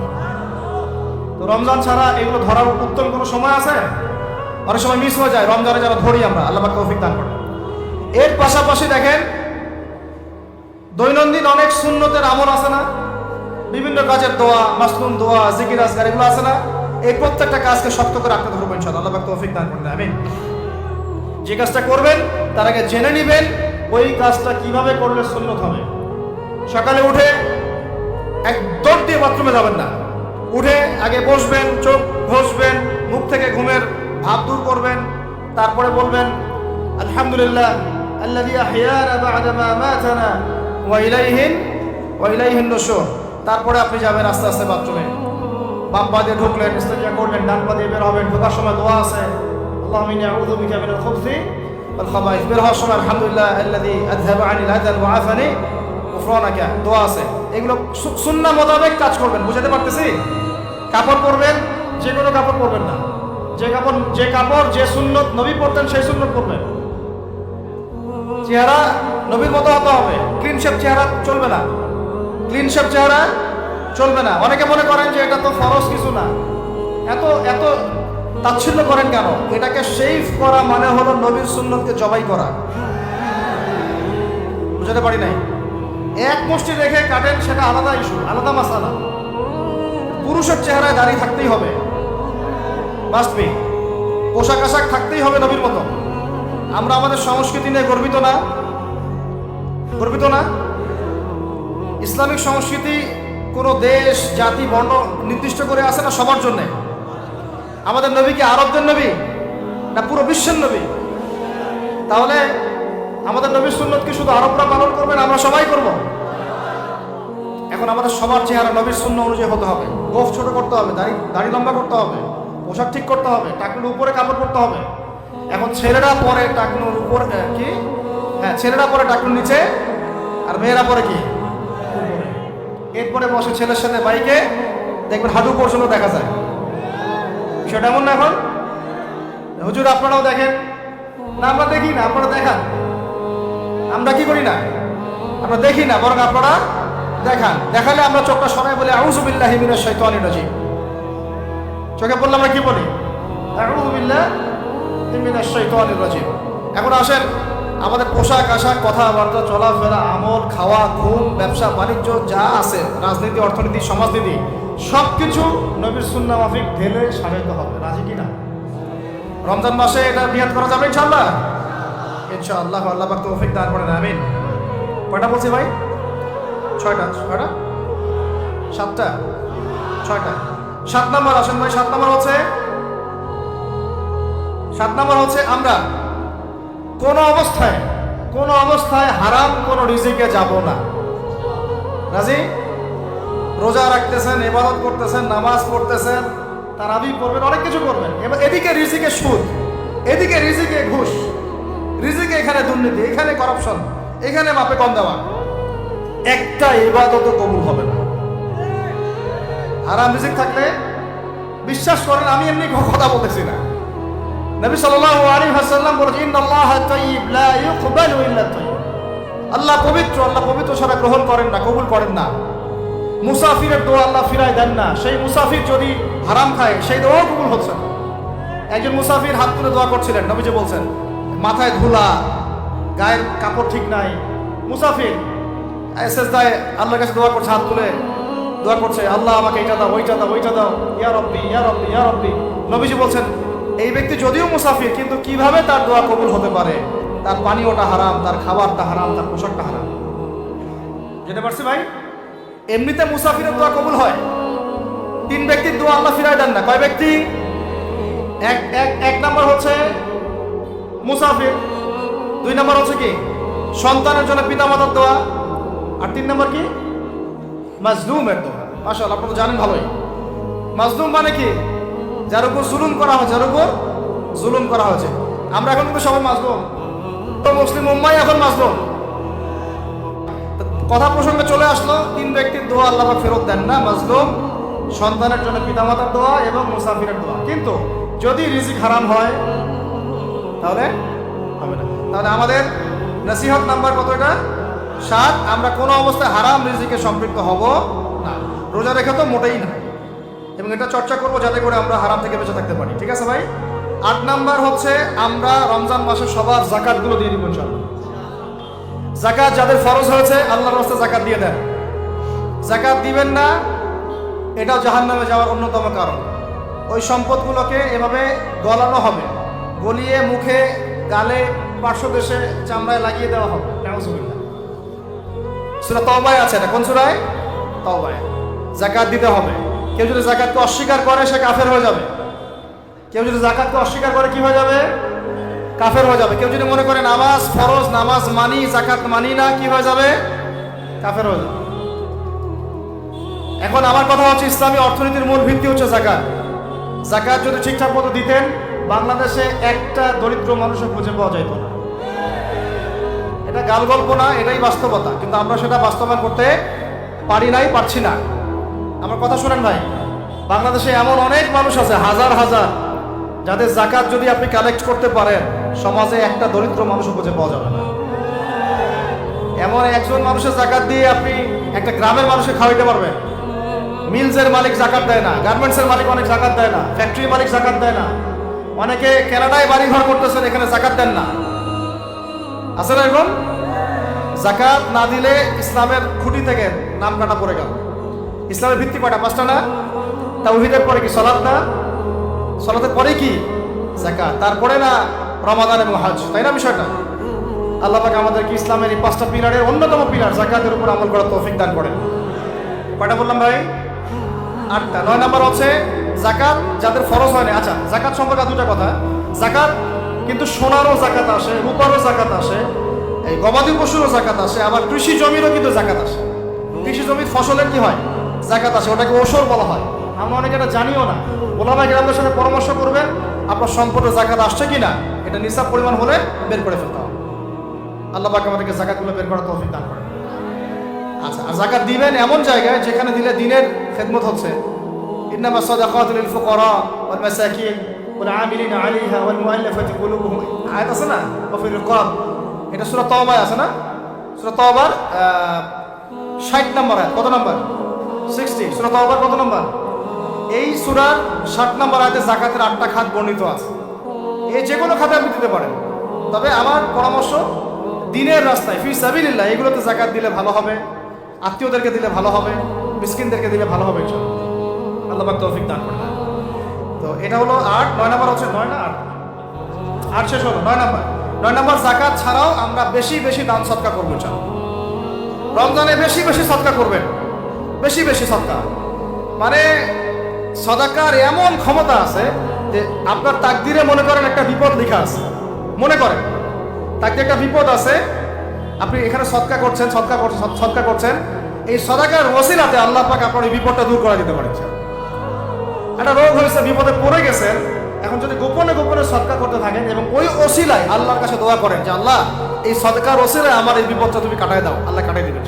তো রমজান ছাড়া এগুলো ধরার উত্তম কোনো সময় আছে? অনেক সময় মিস হয়ে যায় রমজানে, যারা ধরি আমরা, আল্লাহ পাক তৌফিক দান করে। এর পাশাপাশি দেখেন দৈনন্দিন অনেক সুন্নতের আমল আছে না? বিভিন্ন কাজের দোয়া, মাসনুন দোয়া, জিকির আজকার এগুলো আছে না? এই প্রত্যেকটা কাজকে শক্ত করে রাখতে ধরবো ইনশাআল্লাহ। আল্লাহ পাক তৌফিক দান করবেন, আমিন। যে কাজটা করবেন তার আগে জেনে নেবেন ওই কাজটা কিভাবে করলে সুন্নত হবে। সকালে উঠে এক দৌড় দিয়ে বাথরুমে যাবেন না, উঠে আগে বসবেন, চোখ ঘষবেন, মুখ থেকে ঘুমের ভাব দূর করবেন, তারপরে বলবেন আলহামদুলিল্লাহ আল্লাযী আহইয়ানা বা'দা মা মাতানা ওয়া ইলাইহিন নুশুর। তারপরে আপনি যাবেন আস্তে আস্তে বাথরুমে, বাম পা দিয়ে ঢুকলেন, ইস্তেঞ্জা করবেন, ডান পা দিয়ে বের হবেন। ঢোকার সময় দোয়া আছে, আল্লাহুম্মা ইন্নী আউযু বিকা মিনাল খুবসি ওয়াল খাবাইস। বের হওয়ার সময় আলহামদুলিল্লাহ আল্লাযী আযহাবা আনিল আযাল ওয়া আফানি গুফরানাকা, দোয়া আছে। এগুলো সুন্নাহ মোতাবেক কাজ করবেন। বুঝাতে পারতেছি? কাপড় পরবেন, যে কোনো কাপড় পরবেন না। যে কাপড় যে সুন্নত নবী পরতেন সেই সুন্নত পরবেন। চেহারা নবীর মতো হতে হবে। ক্লিন শেপ চেহারা চলবে না, ক্লিন শেপ চেহারা চলবে না। অনেকে মনে করেন যে এটা তো ফরজ কিছু না, এত তাচ্ছিল্য করেন কেন? এটাকে শেভ করা মানে হলো নবীর সুন্নতকে জবাই করা। বুঝাতে পারি নাই? এক মুষ্টি রেখে কাটেন, সেটা আলাদা ইস্যু, আলাদা মাসালা। পুরুষের চেহারায় দাড়ি থাকতেই হবে, মাস্ট বি। পোশাক আশাক থাকতেই হবে নবীর মতো। আমরা আমাদের সংস্কৃতি নিয়ে গর্বিত না? গর্বিত না? ইসলামিক সংস্কৃতি কোনো দেশ, জাতি, বর্ণ নির্দিষ্ট করে আছে না? সবার জন্যে। আমাদের নবী কি আরবদের নবী না পুরো বিশ্বের নবী? তাহলে আমাদের নবীর সুন্নত কি শুধু আরবরা পালন করবেন, আমরা সবাই করব? এখন আমাদের সবার চেহারা নবীর সুন্নাহ অনুযায়ী হতে হবে। গোফ ছোট করতে হবে, দাড়ি লম্বা করতে হবে, পোশাক ঠিক করতে হবে, টাকনুর উপরে কাপড় পরতে হবে। এখন ছেলেরা পরে টাকনুর উপর কি, হ্যাঁ ছেলেরা পরে টাকনুর নিচে, আর মেয়েরা পরে কি উপরে। এরপরে বসে ছেলের সাথে বাইকে, দেখবেন হাঁটু পর্যন্ত দেখা যায়। সেটা এমন না? এখন হুজুর আপনারাও দেখেন না? আমরা দেখি না, আপনারা দেখান। আমরা কি করি না? আমরা দেখি না, বরং আপনারা দেখান। দেখালে আমরা চোখটা সরাই বলি আউযু বিল্লাহি মিনাশ শাইতানির রাজিম। চোখে বললে আমরা কি বলি? আউযু বিল্লাহি মিনাশ শাইতানির রাজিম। এখন আসেন, আমাদের পোশাক আশাক, কথাবার্তা, চলাফেরা, আমল, খাওয়া, ঘুম, ব্যবসা বাণিজ্য যা আছে, রাজনীতি, অর্থনীতি, সমাজনীতি, সব কিছু নবীর সুন্নাহ মাফিক ঢেলে সাজাতে হবে। রাজি কিনা? রমজান মাসে এটা নিয়াত করা যাবে ইনশাআল্লাহ? ইনশাআল্লাহ। আল্লাহ পাক তৌফিক দান করেন, আমিন। কয়টা বলছি ভাই? 6টা। 7টা? 6টা। 7 নম্বর আসেন ভাই। 7 নম্বর হচ্ছে আমরা কোনো অবস্থায় হারাম কোনো রিজিকে যাব না। রাজি? রোজা রাখতেছেন, ইবাদত করতেছেন, নামাজ পড়তেছেন, তারাবি পড়বেন, অনেক কিছু করবেন। এবার এদিকে রিজিকে সুদ, এদিকে রিজিকে ঘুষ, রিজিকে এখানে দুর্নীতি, এখানে করাপশন, এখানে মাপে কম দেওয়া, একটা ইবাদতও কবুল হবে না। হারাম রিজিক থাকলে বিশ্বাস করেন, আমি এমনি কথা বলতেছি না। নবী সাল্লাল্লাহু আলাইহি ওয়াসাল্লাম বলেছেন ইন্নাল্লাহা তাইয়্যিব লা ইউকবালু ইল্লা তাইয়্যিব। আল্লাহ পবিত্র, আল্লাহ পবিত্র ছাড়া গ্রহণ করেন না, কবুল করেন না। মুসাফিরের দোয়া আল্লাহ ফিরায় দেন না। সেই মুসাফির যদি হারাম খায় সেই দোয়াও কবুল হচ্ছে না। একজন মুসাফির হাত তুলে দোয়া করছিলেন, নবীজি বলছেন মাথায় ধুলা, গায়ের কাপড় ঠিক নাই, মুসাফির সেজদায় আল্লাহর কাছে দোয়া করছে, হাত তুলে দোয়া করছে, আল্লাহ আমাকে এটা দাও, ওইটা দাও, ওইটা দাও, ইয়া রব্বি ইয়া রব্বি ইয়া রব্বি। নবীজি বলছেন এই ব্যক্তি যদিও মুসাফির কিন্তু কিভাবে তার দোয়া কবুল হতে পারে? তার পানীয়টা হারাম, তার খাবারটা হারাম, তার পোশাকটা হারাম। যেতে পারছি ভাই? এমনিতে মুসাফিরের দোয়া কবুল হয়। 3 ব্যক্তির দোয়া আল্লাহ ফিরায় দেন না। কয় ব্যক্তি? এক নাম্বার হচ্ছে মুসাফির, 2 নাম্বার হচ্ছে কি সন্তানের জন্য পিতামাতার দোয়া, আর 3 নাম্বার কি মাজলুমের দোয়া। মাশাআল্লাহ, আপনারা জানেন ভালোই। মাজলুম মানে কি? যার উপর জুলুম করা হয়েছে, যার উপর জুলুম করা হয়েছে। আমরা এখন কিন্তু সবাই মাজলুম, তো মুসলিম উম্মাই এখন মাজলুম। কথা প্রসঙ্গে চলে আসলো, 3 ব্যক্তির দোয়া আল্লাহ পাক ফেরত দেন না, মাজলুম, সন্তানের জন্য পিতামাতার দোয়া এবং মুসাফিরের দোয়া। কিন্তু যদি রিজিক হারাম হয় তাহলে হবে না। তাহলে আমাদের নসিহত নাম্বার কত? এটা 7। আমরা কোনো অবস্থায় হারাম রিজিকে সম্পৃক্ত হব না। রোজা রেখে তো মোটেই না, এবং এটা চর্চা করবো যাতে করে আমরা হারাম থেকে বেঁচে থাকতে পারি। ঠিক আছে ভাই? 8 নাম্বার হচ্ছে আমরা রমজান মাসে সবার জাকাতগুলো দিয়ে দিব ইনশাআল্লাহ। জাকাত যাদের ফরজ হয়েছে আল্লাহর রাস্তায় জাকাত দিয়ে দেন। জাকাত দিবেন না, এটাও জাহান্নামে যাওয়ার অন্যতম কারণ। ওই সম্পদগুলোকে এভাবে গলানো হবে, গলিয়ে মুখে, গালে, পার্শ্বদেশে, চামড়ায় লাগিয়ে দেওয়া হবে। নাউজুবিল্লাহ। সূরা তাওবায় আছে এটা। কোন সূরায়? তাওবায়। জাকাত দিতে হবে। কেউ যদি জাকাতকে অস্বীকার করে সে কাফের হয়ে যাবে। কেউ যদি জাকাতকে অস্বীকার করে কি হয়ে যাবে? কাফের হয়ে যাবে। কেউ যদি মনে করে নামাজ ফরজ, নামাজ মানি, জাকাত মানি না, কি হয়ে যাবে? কাফের হয়ে যাবে। এখন আমার কথা হচ্ছে ইসলামী অর্থনীতির মূল ভিত্তি হচ্ছে জাকাত। জাকাত যদি ঠিকঠাক মতো দিতেন বাংলাদেশে একটা দরিদ্র মানুষও খুঁজে পাওয়া যেত না। এটা গাল গল্প না, এটাই বাস্তবতা। কিন্তু আমরা সেটা বাস্তবায়ন করতে পারি নাই, পারছি না। আমার কথা শোনেন ভাই, বাংলাদেশে এমন অনেক মানুষ আছে, হাজার হাজার, যাদের জাকাত যদি আপনি কালেক্ট করতে পারেন সমাজে একটা দরিদ্র মানুষও খুঁজে পাওয়া যাবে না। এমন একজন মানুষের জাকাত দিয়ে আপনি একটা গ্রামের মানুষকে খাওয়াইতে পারবেন। মিলসের মালিক জাকাত দেয় না, গার্মেন্টসের মালিক অনেক জাকাত দেয় না, ফ্যাক্টরি মালিক জাকাত দেয় না, অনেকে কানাডায় বাড়ি ঘর করতেছেন, এখানে জাকাত দেন না। আছে না এরকম? জাকাত না দিলে ইসলামের খুঁটি থেকে নাম কাটা পড়ে গেল। ইসলামের ভিত্তি কয়টা? 5টা না? তাওহীদের পরে কি সালাত না? সালাতের পরে কি যাকাত, তারপরে না রমাদান এবং হজ, তাই না বিষয়টা? আল্লাহ পাক আমাদেরকে ইসলামের এই 5টা পিলারের অন্যতম পিলার যাকাতের উপর আমল করার তৌফিক দান করেন। কয়টা বললাম ভাই? 8টা। 9 নাম্বার হচ্ছে যাকাত যাদের ফরজ হয় না। আচ্ছা, যাকাত সম্পর্কে 2টা কথা। যাকাত কিন্তু সোনারও যাকাত আসে, রূপারও যাকাত আসে, এই গবাদি পশুরও যাকাত আসে, আবার কৃষি জমিরও কিন্তু যাকাত আসে। কৃষি জমির ফসলের কি হয়? যাকাত আসে, ওটাকে ওসর বলা হয়। আমরা অনেকে এটা জানিও না। ওলামা কেরামদের সাথে পরামর্শ করবেন আপনার সম্পদের যাকাত আসছে কিনা, এটা নিসাব পরিমাণ হলে বের করে ফেলতে হবে। আল্লাহ পাক আমাদেরকে যাকাতগুলো বের করার তৌফিক দান করেন। আচ্ছা, আর যাকাত দিবেন এমন জায়গায় যেখানে দিলে দিনের খেদমত হচ্ছে। ইন্নামা সাদাকাতু লিল ফুকারা ওয়াল মাসাকিন ওয়াল আমিলিনা আলাইহা ওয়াল মুআল্লাফাতি কুলুবুহুম, আয়াত আছে না? ওয়া ফির রিকাব, এটা সূরা তাওবায় আছে না? সূরা তাওবার 60 নম্বর আয়াত। কত নম্বর? 60। সূরা তাওবার কত নম্বর? এই সূরার 60 নম্বর আয়াতে যাকাতের 8টা খাত বর্ণিত আছে। এই যে কোনো খাতে আপনি দিতে পারেন, তবে আমার পরামর্শ দিনের রাস্তায় ফি সাবিলিল্লাহ এগুলোতে যাকাত দিলে ভালো হবে, আত্মীয়দেরকে দিলে ভালো হবে, মিসকিনদেরকে দিলে ভালো হবে ইনশাআল্লাহ। আল্লাহ পাক তৌফিক দান করেন। তো এটা হলো 8। 9 নাম্বার হচ্ছে 9 না 8? 8 শেষ হলো। 9 নাম্বার। 9 নাম্বার যাকাত ছাড়াও আমরা বেশি বেশি দান সদকা করবো ইনশাআল্লাহ। রমজানে বেশি বেশি সদকা করবেন, বেশি বেশি সদকা। মানে সদাকার এমন ক্ষমতা আছে যে আপনার তাকদিরে মনে করেন একটা বিপদ লেখা আছে, মনে করেন তাকদিরে একটা বিপদ আছে, আপনি এখানে সদকা করছেন, সদকা করছেন, এই সদাকার ওসিলাতে আল্লাহ পাক আপনার এই বিপদটা দূর করে দিতে পারেন। একটা রোগ হয়েছে, বিপদে পড়ে গেছেন, এখন যদি গোপনে গোপনে সদকা করতে থাকেন এবং ওই ওসিলায় আল্লাহর কাছে দোয়া করেন যে আল্লাহ এই সদকার ওসিলায় আমার এই বিপদটা তুমি কাটাই দাও, আল্লাহ কাটাই দিবেন।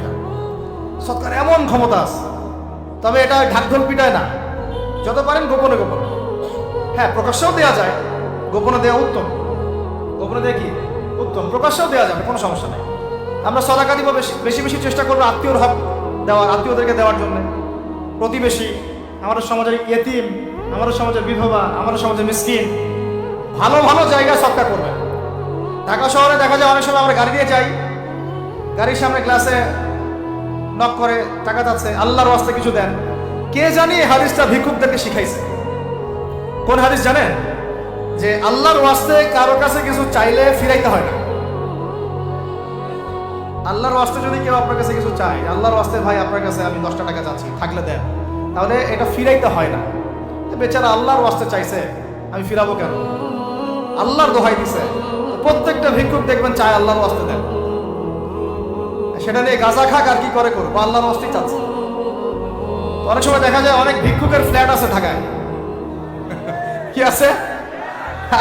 সদকার এমন ক্ষমতা আছে, তবে এটা ঢাকঢোল পিটায় না, যত পারেন গোপনে গোপনে। হ্যাঁ, প্রকাশ্যেও দেওয়া যায়, গোপনে দেওয়া উত্তম। গোপনে দেওয়া কি উত্তম, প্রকাশ্যেও দেওয়া যাবে, কোনো সমস্যা নেই। আমরা সদাকা দিব, বেশি বেশি চেষ্টা করবো আত্মীয়র হক দেওয়ার, আত্মীয়দেরকে দেওয়ার জন্য। প্রতিবেশী, আমাদের সমাজের ইয়েতিম, আমাদের সমাজের বিধবা, আমাদের সমাজের মিসকিন, ভালো ভালো জায়গায় সদকা করবেন। ঢাকা শহরে দেখা যায় অনেক সময় আমরা গাড়ি দিয়ে যাই, গাড়ির সামনে গ্লাসে নক করে টাকা যাচ্ছে, আল্লাহর ওয়াস্তে কিছু দেন। কে জানি এই হাদিসটা ভিক্ষুকদেরকে শিখাইছে। কোন হাদিস জানেন? যে আল্লাহর ওয়াস্তে কারো কাছে কিছু চাইলে ফিরাইতে হয় না। আল্লাহর ওয়াস্তে যদি কেউ আপনার কাছে কিছু চায়, আল্লাহর ওয়াস্তে ভাই আপনার কাছে আমি 10টা টাকা চাচ্ছি, থাকলে দেন, তাহলে এটা ফিরাইতে হয় না। বেচারা আল্লাহর ওয়াস্তে চাইছে, আমি ফিরাবো কেন? আল্লাহর দোহাই দিছে। প্রত্যেকটা ভিক্ষুক দেখবেন চায় আল্লাহর ওয়াস্তে দেন, সেটা নিয়ে গাঁজা খাক আর কি করে করবো, আল্লাহর ওয়াস্তেই চাচ্ছে। অনেক সময় দেখা যায় অনেক ভিক্ষুকের ফ্ল্যাট আছে ঢাকায়, কি আছে,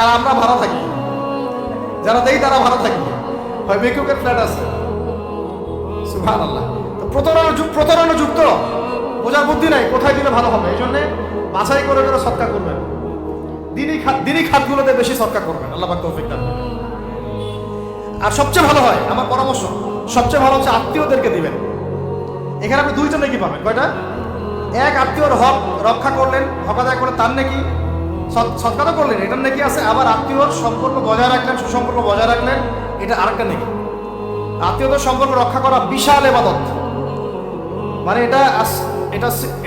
আর আমরা ভাড়া থাকি, যারা দেই তারা ভাড়া থাকি, হয় ভিক্ষুকের ফ্ল্যাট আছে। সুবহানাল্লাহ। তো প্রতারণা যুক্ত, বোঝার বুদ্ধি নাই কোথায় দিলে ভালো হবে। এই জন্য বাছাই করে করে সদকা করবেন, দিনই খাতগুলোতে বেশি সদকা করবেন, আল্লাহ পাক তৌফিক দান করবেন। আর সবচেয়ে ভালো হয়, আমার পরামর্শ, সবচেয়ে ভালো হচ্ছে আত্মীয়দেরকে দিবেন। এখানে আপনি দুইটা নেকি পাবেন। কয়টা? এক, আত্মীয়র হক রক্ষা করলেন, হক আদায় করে তার নেকি, সদকা তো করলেন, এটার নেকি আছে। আবার আত্মীয়র সম্পর্ক বজায় রাখলেন, সুসম্পর্ক বজায় রাখলেন, এটা আরেকটা নেকি। আত্মীয়দের সম্পর্ক রক্ষা করা বিশাল ইবাদত। মানে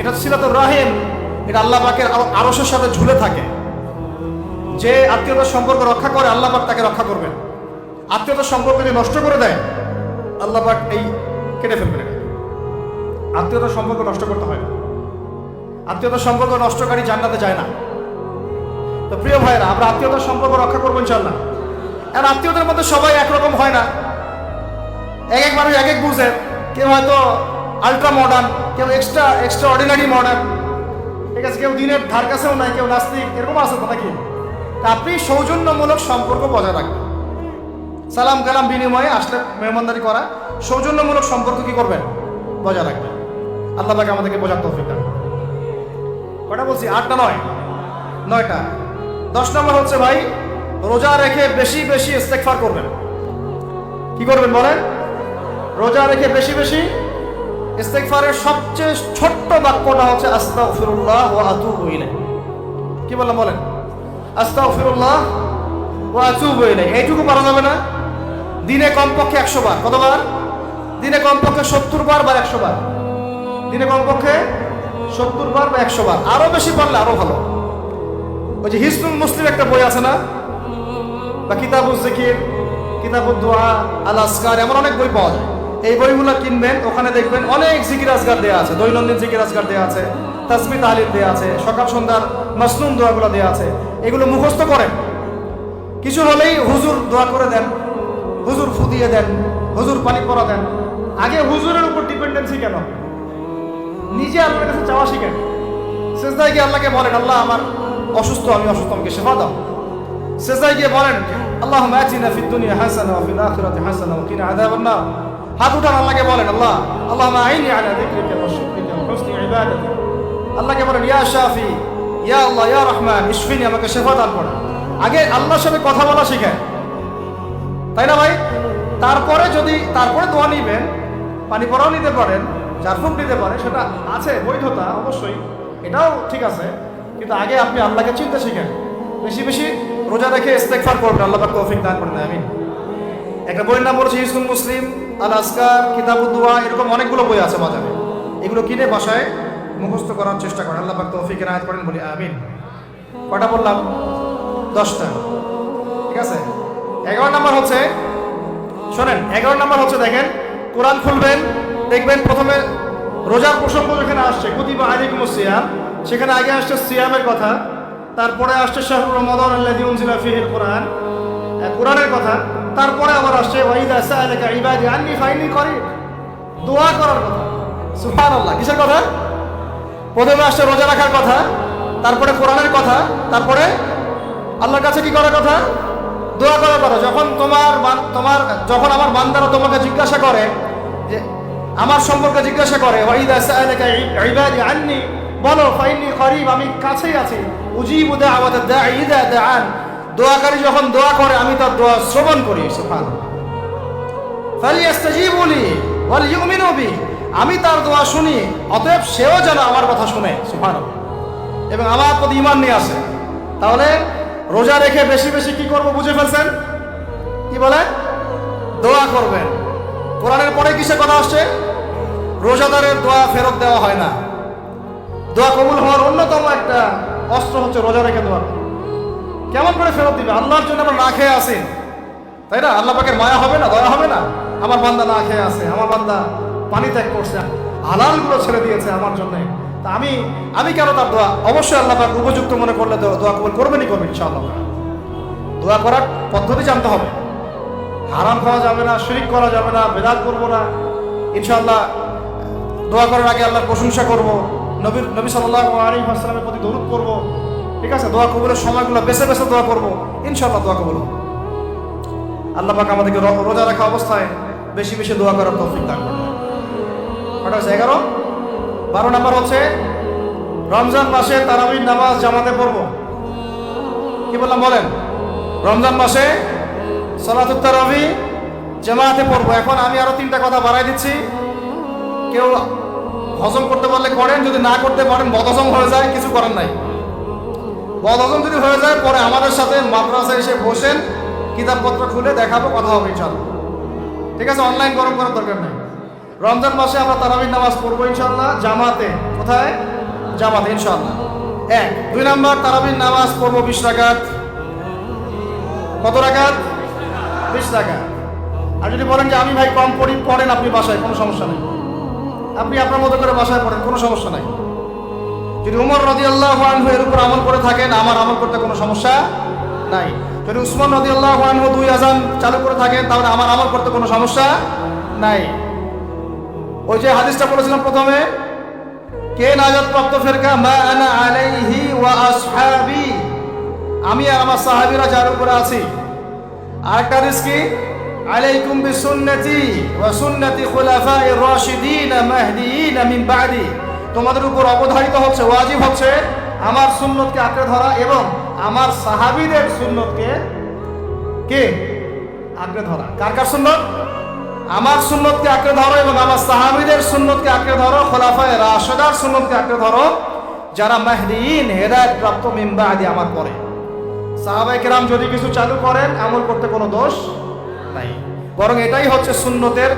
এটা সিলাতুর রাহিম, এটা আল্লাহ পাকের আরশের সাথে ঝুলে থাকে। যে আত্মীয়তার সম্পর্ক রক্ষা করে আল্লাহ পাক তাকে রক্ষা করবেন। আত্মীয়তার সম্পর্ক যদি নষ্ট করে দেয় আল্লাহ পাক এই কেটে ফেলবেন। আত্মীয়তার সম্পর্ক নষ্ট করতে হয় না। আত্মীয়তার সম্পর্ক নষ্টকারী জান্নাতে যায় না। তো প্রিয় ভাইরা, আমরা আত্মীয়তার সম্পর্ক রক্ষা করবো ইনশাআল্লাহ। আর আত্মীয়দের মধ্যে সবাই একরকম হয় না, এক এক মানুষ এক এক বুঝে। কেউ হয়তো আলট্রা মডার্ন, কেউ এক্সট্রা অর্ডিনারি মডার্ন, ঠিক আছে, কেউ দিনের ধার কাছেও নাই, কেউ নাস্তিক, এরকম আছে তো নাকি? তা আপনি সৌজন্যমূলক সম্পর্ক বজায় রাখবেন। সালাম কালাম বিনিময়ে আসলে মেহমানদারি করা, সৌজন্যমূলক সম্পর্ক কি করবেন? বজায় রাখবেন। আল্লাহ পাক আমাদেরকে বোঝার তৌফিক দান। কটা বলছি? 8টা নয়, 9টা। 10 নম্বর হচ্ছে ভাই, রোজা রেখে বেশি বেশি ইস্তেগফার করবেন। কি করবেন বলেন? রোজা রেখে বেশি বেশি ইস্তেগফারের সবচেয়ে ছোট্ট বাক্যটা হচ্ছে আস্তাগফিরুল্লাহ ওয়া আতুবু ইলাইহি। কি বললাম বলেন? আস্তাগফিরুল্লাহ ওয়া আতুবু ইলাইহি। এইটুকু পারা যাবে না? দিনে কমপক্ষে 100 বার। কতবার? দিনে কমপক্ষে 70 বার বা 100 বার। দিনে কমপক্ষে 70 বার বা 100 বার। আরো বেশি পারলে আরো ভালো। ওই যে হিসনুল মুসলিম একটা বই আছে না, বা কিতাবুজ জিকির, কিতাবুদ দুআ, আল আসকার, এমন অনেক বই পাওয়া যায়। এই বইগুলো কিনবেন, ওখানে দেখবেন অনেক জিকির আজকার দেওয়া আছে, দৈনন্দিন জিকির আজকার দেওয়া আছে, তাসবিহ তাহলিল দেওয়া আছে, সকাল সন্ধ্যার মাসনুন দোয়াগুলো দেওয়া আছে। এগুলো মুখস্থ করেন। কিছু হলেই হুজুর দোয়া করে দেন, হুজুর ফু দিয়ে দেন, হুজুর পানি পরা দেন। আগে হুজুরের উপর ডিপেন্ডেন্সি কেন? নিজে আল্লাহর কাছে চাওয়া শিখেন। সেজদায় গিয়ে আল্লাহকে বলেন, আল্লাহ আমার অসুস্থ, আমি অসুস্থ, আমাকে শেফা দাও। সেজদায় গিয়ে বলেন, আল্লাহুম্মা আতিনা ফিদ দুনিয়া হাসানা ওয়া ফিল আখিরাতি হাসানা ওয়া কিনা আযাবান নার। হাত উঠান, আল্লাহকে বলেন, আল্লাহ আল্লাহুম্মা আইনি আলা যিকরিকা ওয়া শুকরিকা ওয়া হুসনি ইবাদাতিক। আল্লাহকে বলেন, ইয়া শাফি, ইয়া আল্লাহ, ইয়া রহমান, ইশফিনি, আমাকে শেফা দান করুন। আগে আল্লাহর সাথে কথা বলা শিখেন, তাই না ভাই? তারপরে দোয়া নিবেন, পানি পরাও নিতে পারেন, ঝাড়ফুঁক নিতে পারেন, সেটা আছে বৈধতা অবশ্যই, এটাও ঠিক আছে। কিন্তু আগে আপনি আল্লাহকে চিনতে শিখেন। বেশি বেশি রোজা রেখে ইস্তেগফার করবেন, আল্লাহ পাক তৌফিক দান করেন, আমিন। একটা বইয়ের নাম বলছে হিসনুল মুসলিম, আল আসকার, কিতাবুদ দুআ, এরকম অনেকগুলো বই আছে বাজারে। এগুলো কিনে বাসায় মুখস্থ করার চেষ্টা করেন, আল্লাহ পাক তৌফিক এনায়েত করেন, বলি আমিন। কটা বললাম? 10টা, ঠিক আছে। 11 নম্বর হচ্ছে, শোনেন, 11 নম্বর হচ্ছে, দেখেন, কোরআন খুলবেন, দেখবেন প্রথমে রোজার প্রসঙ্গ যেখানে আসছে, কুতিবা আলাইকুমুস সিয়াম, সেখানে আগে আসছে সিয়ামের কথা, তারপরে আসছে শাহরুর রমাদান আল্লাযী উনজিলা ফীহিল কোরআন, কোরআনের কথা, তারপরে আবার আসছে ওয়াইদা সাআলাকা ইবাদি আন্নী ফাইন্নী করিব, দোয়া করার কথা। সুবহানাল্লাহ। কিসের কথা? প্রথমে আসছে রোজা রাখার কথা, তারপরে কোরআনের কথা, তারপরে আল্লাহর কাছে কি করার কথা? দোয়া করার কথা। যখন আমার বান্দারা তোমাকে জিজ্ঞাসা করে, যে আমার সম্পর্কে জিজ্ঞাসা করে, ওয়াইদা সাআলাকা ইবাদি আন্নী, বলো ফাইন্নী করিব, আমি কাছেই আছি, উজিবু দাওয়াতাদ দাঈ ইযা দাআন, দোয়াকারী যখন দোয়া করে আমি তার দোয়া শ্রবণ করি। সুবহানাল্লাহ। ফালিয়াস্তাজিবু লি ওয়াল ইউমিনু বি, আমি তার দোয়া শুনি, অতএব সেও যেন আমার কথা শুনে। সুবহানাল্লাহ। এবং আমার প্রতি ঈমান নিয়ে আসে। তাহলে রোজা রেখে বেশি বেশি কি করব বুঝে ফেলছেন? কি বলে? দোয়া করবেন। কোরআনের পরে কিসের কথা আসছে? রোজাদারের দোয়া ফেরত দেওয়া হয় না। দোয়া কবুল হওয়ার অন্যতম একটা অস্ত্র হচ্ছে রোজা রেখে দোয়া। কেমন করে ফেরত দিবে? আল্লাহর জন্য আমরা না খেয়ে আসি, তাই না? আল্লাহ পাকের মায়া হবে না, দয়া হবে না? আমার বান্দা না খেয়ে আছে, আমার বান্দা পানি ত্যাগ করছে, হালালগুলো ছেড়ে দিয়েছে আমার জন্য, তা আমি কেন তার দোয়া? অবশ্যই আল্লাহ পাক উপযুক্ত মনে করলে দোয়া কবুল করবেনই করবেন ইনশাআল্লাহ। দোয়া করার পদ্ধতি জানতে হবে। হারাম খাওয়া যাবে না, শিরক করা যাবে না, বেদাত করবো না। ইনশাআল্লাহ দোয়া করার আগে আল্লাহর প্রশংসা করব, নবী সাল্লাল্লাহু আলাইহি ওয়াসাল্লামের প্রতি দরুদ পড়ব, ঠিক আছে? দোয়া কবুলের সময়গুলো বেছে বেছে দোয়া করব, ইনশাআল্লাহ দোয়া কবুল হবে। আল্লাহ পাক আমাদেরকে রোজা রাখা অবস্থায় বেশি বেশি দোয়া করার তৌফিক দান করুন। কটা হচ্ছে? 11। 12 নাম্বার হচ্ছে রমজান মাসে তারাবির নামাজ জামাতে পড়ব। কি বললাম বলেন? রমজান মাসে সালাতুত তারাবি জামাতে পড়ব। এখন আমি আরো 3টা কথা বাড়াই দিচ্ছি। কেউ হজম করতে পারলে করেন, যদি না করতে পারেন বদহজম হয়ে যায়, কিছু করার নাই। বদহজম যদি হয়ে যায় পরে আমাদের সাথে মাদ্রাসায় এসে বসেন, কিতাবপত্র খুলে দেখাবো, কথা হবে ইনশাআল্লাহ, ঠিক আছে? অনলাইন গরম করার দরকার নেই। রমজান মাসে আমরা তারাবির নামাজ পড়বো ইনশাআল্লাহ জামাতে। কোথায়? জামাতে ইনশাআল্লাহ। 1। 2 নাম্বার তারাবির নামাজ পড়বো 20 রাকাত। কত রাকাত? 20 রাকাত। আর যদি বলেন যে আমি ভাই কম পড়ি, পড়েন আপনি বাসায়, কোনো সমস্যা নেই। আপনি আপনার মতো করে বাসায় পড়েন, কোনো সমস্যা নাই। যদি উমর রাদিয়াল্লাহু আনহু এর উপর আমল করে থাকেন, আমার আমল করতে কোনো সমস্যা নাই। যদি উসমান রাদিয়াল্লাহু আনহু 2 আযান চালু করে থাকেন, তাহলে আমার আমল করতে কোনো সমস্যা নাই। ওই যে হাদিসটা বলেছিলাম প্রথমে, কে নাজাত প্রাপ্ত ফেরকা? মা আনা আলাইহি ওয়া আসহাবি, আমি আর আমার সাহাবীরা যার উপরে আছি। আরেকটা হাদিস কি? আলাইকুম বিসুন্নতি ওয়া সুন্নতি খুলাফায়ে রাশিদিন মাহদিয়িন মিন বাদি, তোমাদের উপর অবধারিত হচ্ছে, ওয়াজিব হচ্ছে আমার সুন্নতকে আঁকড়ে ধরা এবং আমার সাহাবীদের সুন্নতকে আঁকড়ে ধরা। কার কার সুন্নত? আমার সুন্নতকে আঁকড়ে ধরো এবং আমার সাহাবীদের সুন্নতকে আঁকড়ে ধরো, খোলাফায়ে রাশিদার সুন্নতকে আঁকড়ে ধরো, যারা মাহদিয়িন হেদায়েত প্রাপ্ত মিন বাদি, আমার পরে। সাহাবায়ে কেরাম যদি কিছু চালু করেন, আমল করতে কোনো দোষ নাই, বরং এটাই হচ্ছে সুন্নতের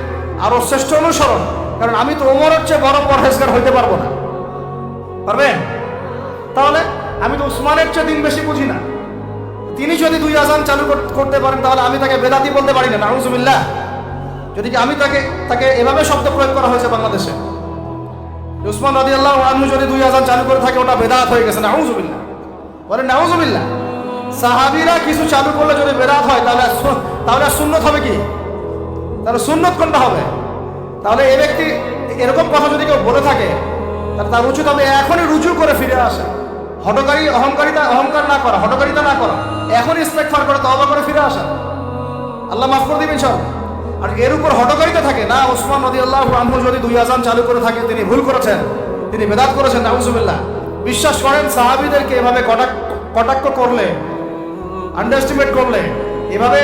আরো শ্রেষ্ঠ অনুসরণ। কারণ আমি তো ওমরের চেয়ে বড় পরহেজগার হইতে পারবো না। পারবেন? তাহলে আমি তো উসমানের চেয়ে দিন বেশি বুঝি না। তিনি যদি 2 আযান চালু করতে পারেন, তাহলে আমি তাকে বেদাতি বলতে পারি না, নাউযুবিল্লাহ। যদি আমি তাকে এভাবে শব্দ প্রয়োগ করা হয়েছে বাংলাদেশে, উসমান রাদিয়াল্লাহু আনহু যদি 2 আযান চালু করে থাকে, ওটা বেদাত হয়ে গেছে, নাউযুবিল্লাহ। বলেন নাউযুবিল্লাহ। সাহাবীরা কিছু চালু করলে যদি বেদাত হয়, তাহলে সুন্নত হবে কি? তাহলে সুন্নত কোনটা হবে? তাহলে এই ব্যক্তি এরকম কথা যদি কেউ বলে থাকে, তাহলে তার উচিত হবে এখনই রুজু করে ফিরে আসা, অহংকার না করা, হঠকারিতা না করা, এখনই ইস্তেগফার করে তওবা করে ফিরে আসা। আল্লাহ মাফ করে দিবেন ইনশাআল্লাহ। আর এর উপর হঠকারিতা থাকে না, উসমান রাদিয়াল্লাহু আনহু যদি 2 আযান চালু করে থাকে, তিনি ভুল করেছেন, তিনি বেদাত করেছেন, নাউযুবিল্লাহ। বিশ্বাস করেন, সাহাবীদেরকে এভাবে কটাক্ষ করলে, আন্ডারএস্টিমেট করলে, এভাবে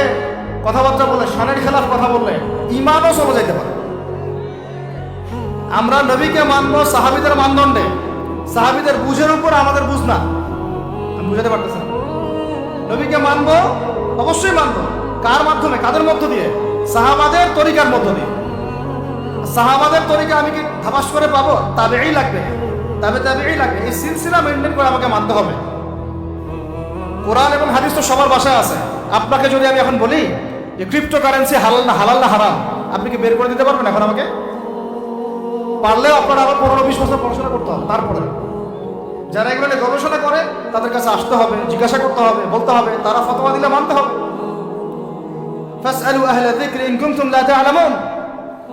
কথাবার্তা বললে, শানের খেলাফ কথা বললে ঈমানও চলে যেতে পারে। আমরা নবীকে মানবো সাহাবীদের মানদণ্ডে, সাহাবীদের বুঝের উপর আমাদের বুঝ না। আমি বুঝাতে পারতেছি না। নবীকে মানবো, অবশ্যই মানবো। কার মাধ্যমে? কাদের মধ্য দিয়ে? সাহাবাদের তরিকার মধ্য দিয়ে। সাহাবাদের তরিকা আমি কি ধাপাস করে পাবো? তাবেঈ লাগবে, তাবেঈ লাগবে। এই সিলসিলা মেইনটেইন করে আমাকে মানতে হবে। কোরআন এবং হাদিস তো সবার বাসায় আছে। আপনাকে যদি আমি এখন বলি যে ক্রিপ্টোকারেন্সি হালাল না হারাম, আপনি কি বের করে দিতে পারবেন এখন আমাকে? পারলেও আপনার আরো 15-20 বছর পড়াশোনা করতে হবে। তারপরে যারা এগুলো নিয়ে গবেষণা করে, তাদের কাছে আসতে হবে, জিজ্ঞাসা করতে হবে, বলতে হবে, তারা ফতোয়া দিলে মানতে হবে। ফাসআলু আহলা যিকরি ইন কুনতুম লা তা'লামুন,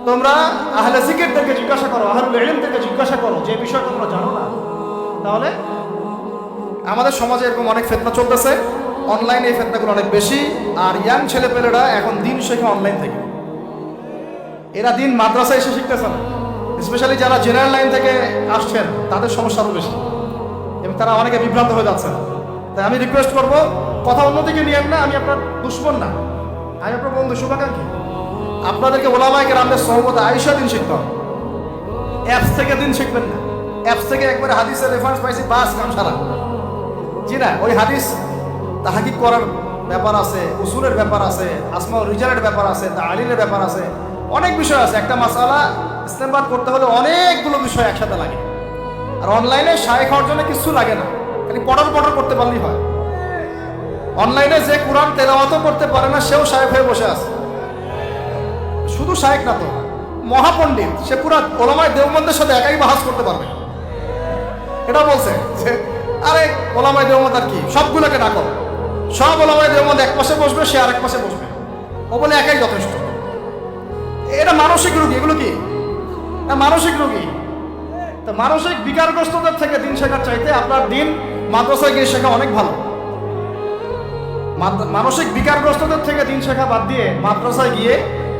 তোমরা আহলে জিকিরদেরকে জিজ্ঞাসা করো, আহলুল ইলমদেরকে জিজ্ঞাসা করো যে বিষয় তোমরা জানো না। তাহলে আমাদের সমাজে এরকম অনেক ফিতনা চলতেছে, অনলাইনে এই ফিতনাগুলো অনেক বেশি। আর ইয়াং ছেলেপেলেরা এখন দিন শেখে অনলাইন থেকে, এরা দিন মাদ্রাসায় এসে শিখতেছে না। স্পেশালি যারা জেনারেল লাইন থেকে আসছেন, তাদের সমস্যা আরও বেশি এবং তারা অনেকে বিভ্রান্ত হয়ে যাচ্ছে। তাই আমি রিকোয়েস্ট করবো, কথা অন্যদিকে নিয়েন না। আমি আপনার দুশ্মন না, আমি আপনার বন্ধু, শুভাকাঙ্ক্ষী। আপনাদেরকে ওলামায়ে কেরামদের সোহবতে আয়েশা দিন শিখতে হবে। অ্যাপস থেকে দিন শিখবেন না। অ্যাপস থেকে একবারে হাদিসের রেফারেন্স পাইছি, বাস কাম সারা। জি না, ওই হাদিস তাহাকিক করার ব্যাপার আছে, উসুলের ব্যাপার আছে, আসমাউল রিজালের ব্যাপার আছে, তালিলের ব্যাপার আছে, অনেক বিষয় আছে। একটা মাসালা ইস্তেমবাদ করতে হলে অনেকগুলো বিষয় একসাথে লাগে। আর অনলাইনে শায়েখ হওয়ার জন্য কিছু লাগে না, খালি পড়ার করতে পারলেই হয়। অনলাইনে যে কোরআন তেলাওয়াতও করতে পারে না সেও শায়েখ হয়ে বসে আছে। শুধু শায়েখ না তো, মহাপণ্ডিত, সে পুরা ওলামায়ে দেওবন্দের সাথে একাই বাহাস করতে পারবে। এটা বলছে যে আরে ওলামায়ে দেওবন্দ আর কি, সবগুলোকে ডাকো, সব ওলামায়ে দেওবন্দ এক পাশে বসবে, সে আরেক পাশে বসবে, ও বলে একাই যথেষ্ট। এটা মানসিক রোগী, এগুলো কি মানসিক রোগী। তো মানসিক বিকারগ্রস্তদের থেকে দিন শেখার চাইতে আপনার দিন মাদ্রাসায় গিয়ে শেখা অনেক ভালো। মানসিক বিকারগ্রস্তদের থেকে দিন শেখা বাদ দিয়ে মাদ্রাসায় গিয়ে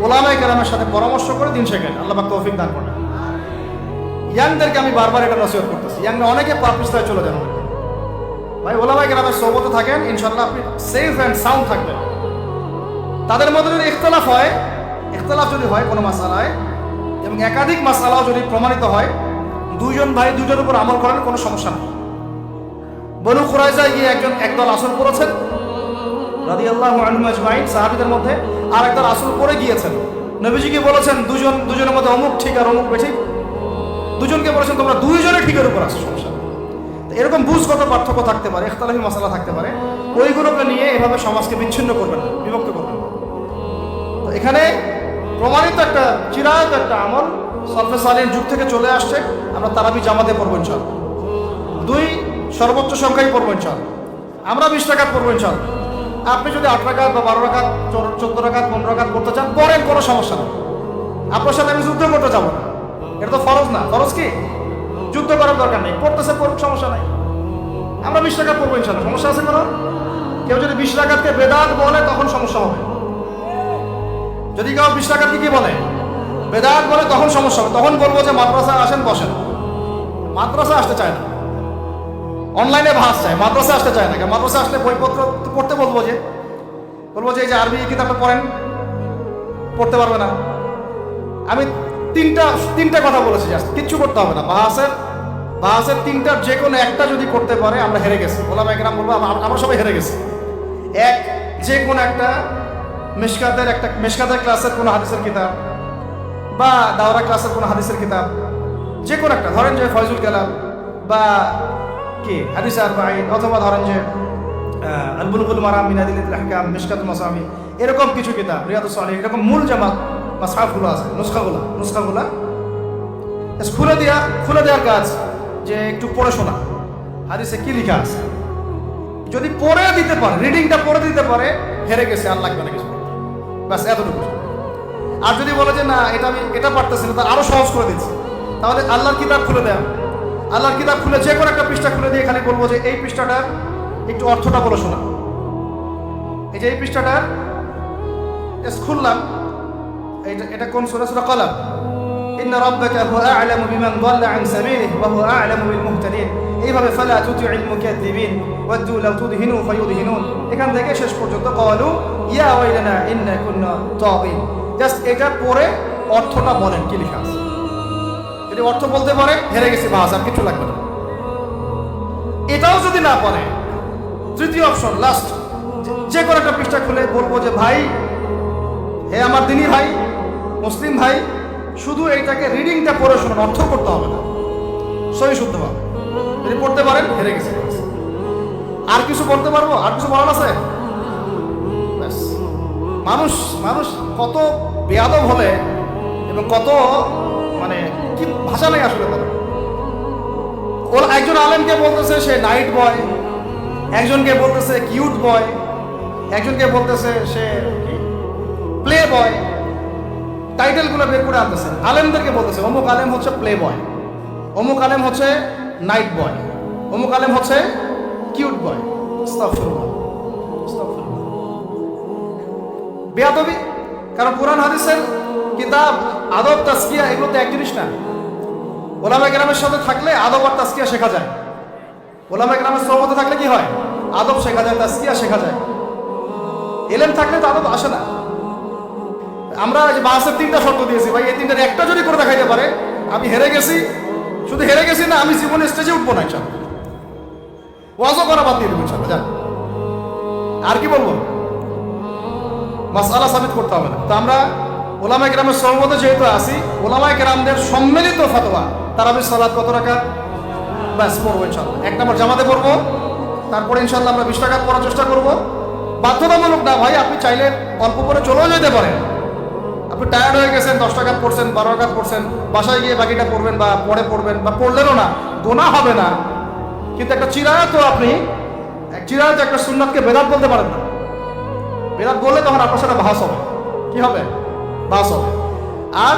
ওলামায়ে কেরামের সাথে পরামর্শ করে দিন শেখেন, আল্লাহ পাক তৌফিক দান করেন। ইয়াংদেরকে আমি বারবার এটা নসিহত করতেছি, ইয়াংরা অনেকে পাপিস্তায় চলে যান। ভাই ওলামায়ে কেরামের সোহবতে থাকেন, ইনশাআল্লাহ আপনি সেফ অ্যান্ড সাউন্ড থাকবেন। তাদের মধ্যে যদি ইখতিলাফ যদি হয় কোনো মাসালায়, এবং একাধিক মাসালাও যদি প্রমাণিত হয়, দুইজন ভাই দুইজনের উপর আমল করেন, কোনো সমস্যা নেই। বনু কুরাইজায় গিয়ে একদল আসর পড়েছেন রাদিয়াল্লাহু আনহুম আজমাইন, সাহাবীদের মধ্যে, আর একদল আসর পড়ে গিয়েছেন। নবীজিকে বলেছেন দুজনের মধ্যে অমুক ঠিক আর অমুক বেঠিক, দুজনকে বলেছেন তোমরা দুইজনে ঠিকের উপর আসো, সমস্যা। এরকম বুঝগত পার্থক্য থাকতে পারে, ইখতিলাফি মাসালা থাকতে পারে, ওইগুলোকে নিয়ে এভাবে সমাজকে বিচ্ছিন্ন করবেন না, বিভক্ত করবেন না। তো এখানে প্রমাণিত একটা চিরায়ত একটা আমল সলফে সালিহিন যুগ থেকে চলে আসছে। আমরা তারাবি জামাতে পড়বো ইনশাআল্লাহ, 2 সর্বোচ্চ সংখ্যাই পড়বো ইনশাআল্লাহ। আমরা 20 রাকাত পড়বো ইনশাআল্লাহ। আপনি যদি 8 রাকাত বা 12 রাকাত 14 রাকাত 15 রাকাত পড়তে চান পড়েন, কোনো সমস্যা নেই। আপনার সাথে আমি যুদ্ধ করতে যাবো না, এটা তো ফরজ না। ফরজ কি? যুদ্ধ করার দরকার নেই, পড়তেছে পড়ুক, সমস্যা নাই। আমরা 20 রাকাত পড়বো ইনশাআল্লাহ, সমস্যা আছে কোনো? কেউ যদি 20 রাকাতকে বেদাত বলে তখন সমস্যা হবে। যদি কেউ 20 রাকাতকে কি বলে? বেদাত বলে, তখন সমস্যা হবে। তখন বলবো যে মাদ্রাসায় আসেন, বসেন। মাদ্রাসা আসতে চায় না, অনলাইনে ভাস চায়, মাদ্রাসা আসতে চায় না। মাদ্রাসা আসলে বইপত্র পড়তে বলবো যে এই যে আরবি কিতাবটা পড়েন, পড়তে পারবে না। আমি তিনটা কথা বলেছি, জাস্ট কিচ্ছু করতে হবে না। বাহাসের 3টার যে কোনো একটা যদি করতে পারে আমরা হেরে গেছি। ওলামায়ে কেরাম বলবো আমরা সবাই হেরে গেছি। এক, যে কোনো একটা মেশকাতের ক্লাসের কোনো হাদিসের কিতাব বা দাওরা ক্লাসের কোনো হাদিসের কিতাব, যে কোনো একটা, ধরেন যে ফয়জুল কালাম বা কি হাদিস আরবাঈন, অথবা ধরেন যে আল বুলুগুল মারাম মিন আদিল্লাতিল আহকাম, মিশকাতুল মাসাবি, এরকম কিছু কিতাব, রিয়াদুস সালিহিন, এরকম মূল জামাত মাসহাফগুলো আছে, নুসখাগুলা খুলে দেওয়ার কাজ, যে একটু পড়ে শোনা হাদিসে কি লেখা আছে। যদি পড়ে দিতে পারে, রিডিংটা পড়ে দিতে পারে, হেরে গেছে, আর লাগবে না কিছু, ব্যাস এতটুকু। আর যদি বলে যে না এটা পারতেছি না, তা আরো সহজ করে দিচ্ছি, তাহলে আল্লাহর কিতাব খুলে দেন। আল্লাহর কিতাব খুলে যে কোনো একটা পৃষ্ঠা খুলে দিয়ে খালি বলবো যে এই পৃষ্ঠাটা একটু অর্থটা বলে শোনা। এই যে এই পৃষ্ঠাটা খুললাম, এটা কোন সূরা? সূরা কলম। ইন্না রাব্বাকা হুয়া আ'লামু বিমান দাল্লা আন সাবিলিহি ওয়া হুয়া আ'লামু বিল মুহতাদিন। এইভাবে ফালা তুতি'ল মুকাদ্দিবিন ওয়াদ্দু লাউ তুদহিনু ফায়ুদহিনুন, এখান থেকে শেষ পর্যন্ত ক্বালু ইয়া ওয়াইলানা ইন্না কুন্না তাগিন। জাস্ট এটা পড়ে অর্থটা বলেন কি লেখা আছে। যদি অর্থ বলতে পারে, হেরে গেছি, বাস, আর কিছু লাগবে না। এটাও যদি না পারে, তৃতীয় অপশন, লাস্ট, যে কোনো একটা পৃষ্ঠা খুলে বলবো যে ভাই, হে আমার দিনী ভাই, মুসলিম ভাই, শুধু এইটাকে রিডিংটা পড়ে শুনুন, অর্থ করতে হবে না, সহি শুদ্ধ হবে। যদি পড়তে পারেন, হেরে গেছে। আর কিছু পড়তে পারবো? আর কিছু বলার আছে? মানুষ কত বেয়াদব হলে, এবং কত মানে কি ভাষা নেই আসলে তাদের। ওর একজন আলেমকে বলতেছে সে নাইট বয়, একজনকে বলতেছে কিউট বয়, একজনকে বলতেছে সে প্লে বয়, টাইটেলগুলো বের করে আনতেছে। আলেমদেরকে বলতেছে অমুক আলেম হচ্ছে প্লে বয়, অমুক আলেম হচ্ছে নাইট বয়, অমুক আলেম হচ্ছে কিউট বয়। বেয়াদবি। কারণ কোরআন হাদিসের কিতাব, আদব, তাজকিয়া, এগুলো তো এক জিনিস না। ওলামায়ে কেরামের সাথে থাকলে আদব আর তাজকিয়া শেখা যায়। ওলামায়ে কেরামের সোহবতে থাকলে কি হয়? আদব শেখা যায়, তাজকিয়া শেখা যায়। ইলম থাকলে তো আদব আসে না। আমরা যে বাসের 3টা শর্ত দিয়েছি, ভাই এই 3টার একটা যদি করে দেখাইতে পারে, আমি হেরে গেছি। শুধু হেরে গেছি না, আমি জীবনে স্টেজে উঠবো না, ইনশাআল্লাহ। ওয়াজও করা বাদ দিয়ে দেবো ইনশাআল্লাহ। আর কি বলবো, মাসআলা সাবিত করতে হবে না। তো আমরা ওলামায়ে কেরামের সহমতে যেহেতু আসি, ওলামায়ে কেরামদের সম্মিলিত ফতোয়া তারাবির সালাত কত রাকাত, ব্যাস পড়বো ইনশাল্লাহ। এক নম্বর জামাতে পড়বো, তারপরে ইনশাল্লাহ আমরা 20 রাকাত পড়ার চেষ্টা করবো। বাধ্যতামূলক না ভাই, আপনি চাইলে অল্প করে চলেও যেতে পারেন। আপনি টায়ার্ড হয়ে গেছেন, 10 রাকাত পড়ছেন, 12 রাকাত পড়ছেন, বাসায় গিয়ে বাকিটা পড়বেন বা পরে পড়বেন, বা পড়লেনও না, গোনা হবে না। কিন্তু একটা চিরায়ত, আপনি চিরায়ত একটা সুন্নাতকে বেদাত বলতে পারেন না। বেদাত বললে তখন আপনার সাথে বাহাস হবে। কি হবে? বাহাস হবে। আর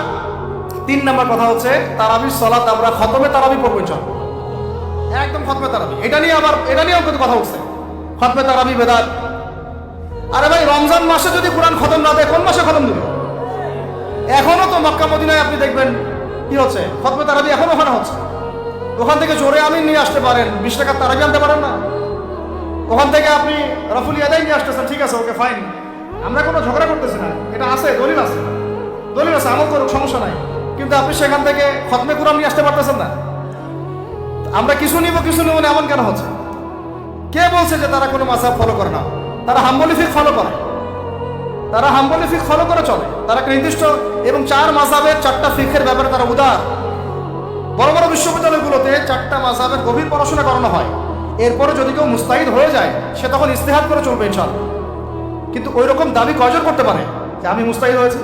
3 নম্বর কথা হচ্ছে তারাবির সালাত আমরা খতমে তারাবি পড়বো ইনশাআল্লাহ, একদম খতমে তারাবি। এটা নিয়েও কিন্তু কথা উঠছে, খতমে তারাবি বেদাত। আরে ভাই, রমজান মাসে যদি কোরআন খতম না দেয়, কোন মাসে খতম দিবে? এখনো তো মক্কা মদিনায় আপনি দেখবেন কি হচ্ছে, খতমে তারাবি এখনো ওখানে হচ্ছে। ওখান থেকে জোরে আমিন নিয়ে আসতে পারেন, 20 টাকার তারাবি আনতে পারেন না? ওখান থেকে আপনি রফুল ইয়াদাই নিয়ে আসতেছেন, ঠিক আছে, ওকে ফাইন, আমরা কোনো ঝগড়া করতেছি না, এটা আছে, দলিল আছে, আমল করুক, সমস্যা নাই। কিন্তু আপনি সেখান থেকে খতমে কুরআন নিয়ে আসতে পারতেছেন না। আমরা কিছু নিব না, এমন কেন হচ্ছে? কে বলছে যে তারা কোনো মাযহাব ফলো করে না? তারা হাম্বলি ফিকহ ফলো করে, চলে। তারা নির্দিষ্ট এবং 4 মাযহাবের 4টা ফিকহের ব্যাপারে তারা উদার। বড় বড় বিশ্ববিদ্যালয়গুলোতে 4টা মাযহাবের গভীর পড়াশোনা করানো হয়। এরপরে যদি কেউ মুস্তাহিদ হয়ে যায়, সে তখন ইজতিহাদ করে চলবে ইনশাআল্লাহ। কিন্তু ওই রকম দাবি কয়জন করতে পারে যে আমি মুস্তাহিদ হয়েছি?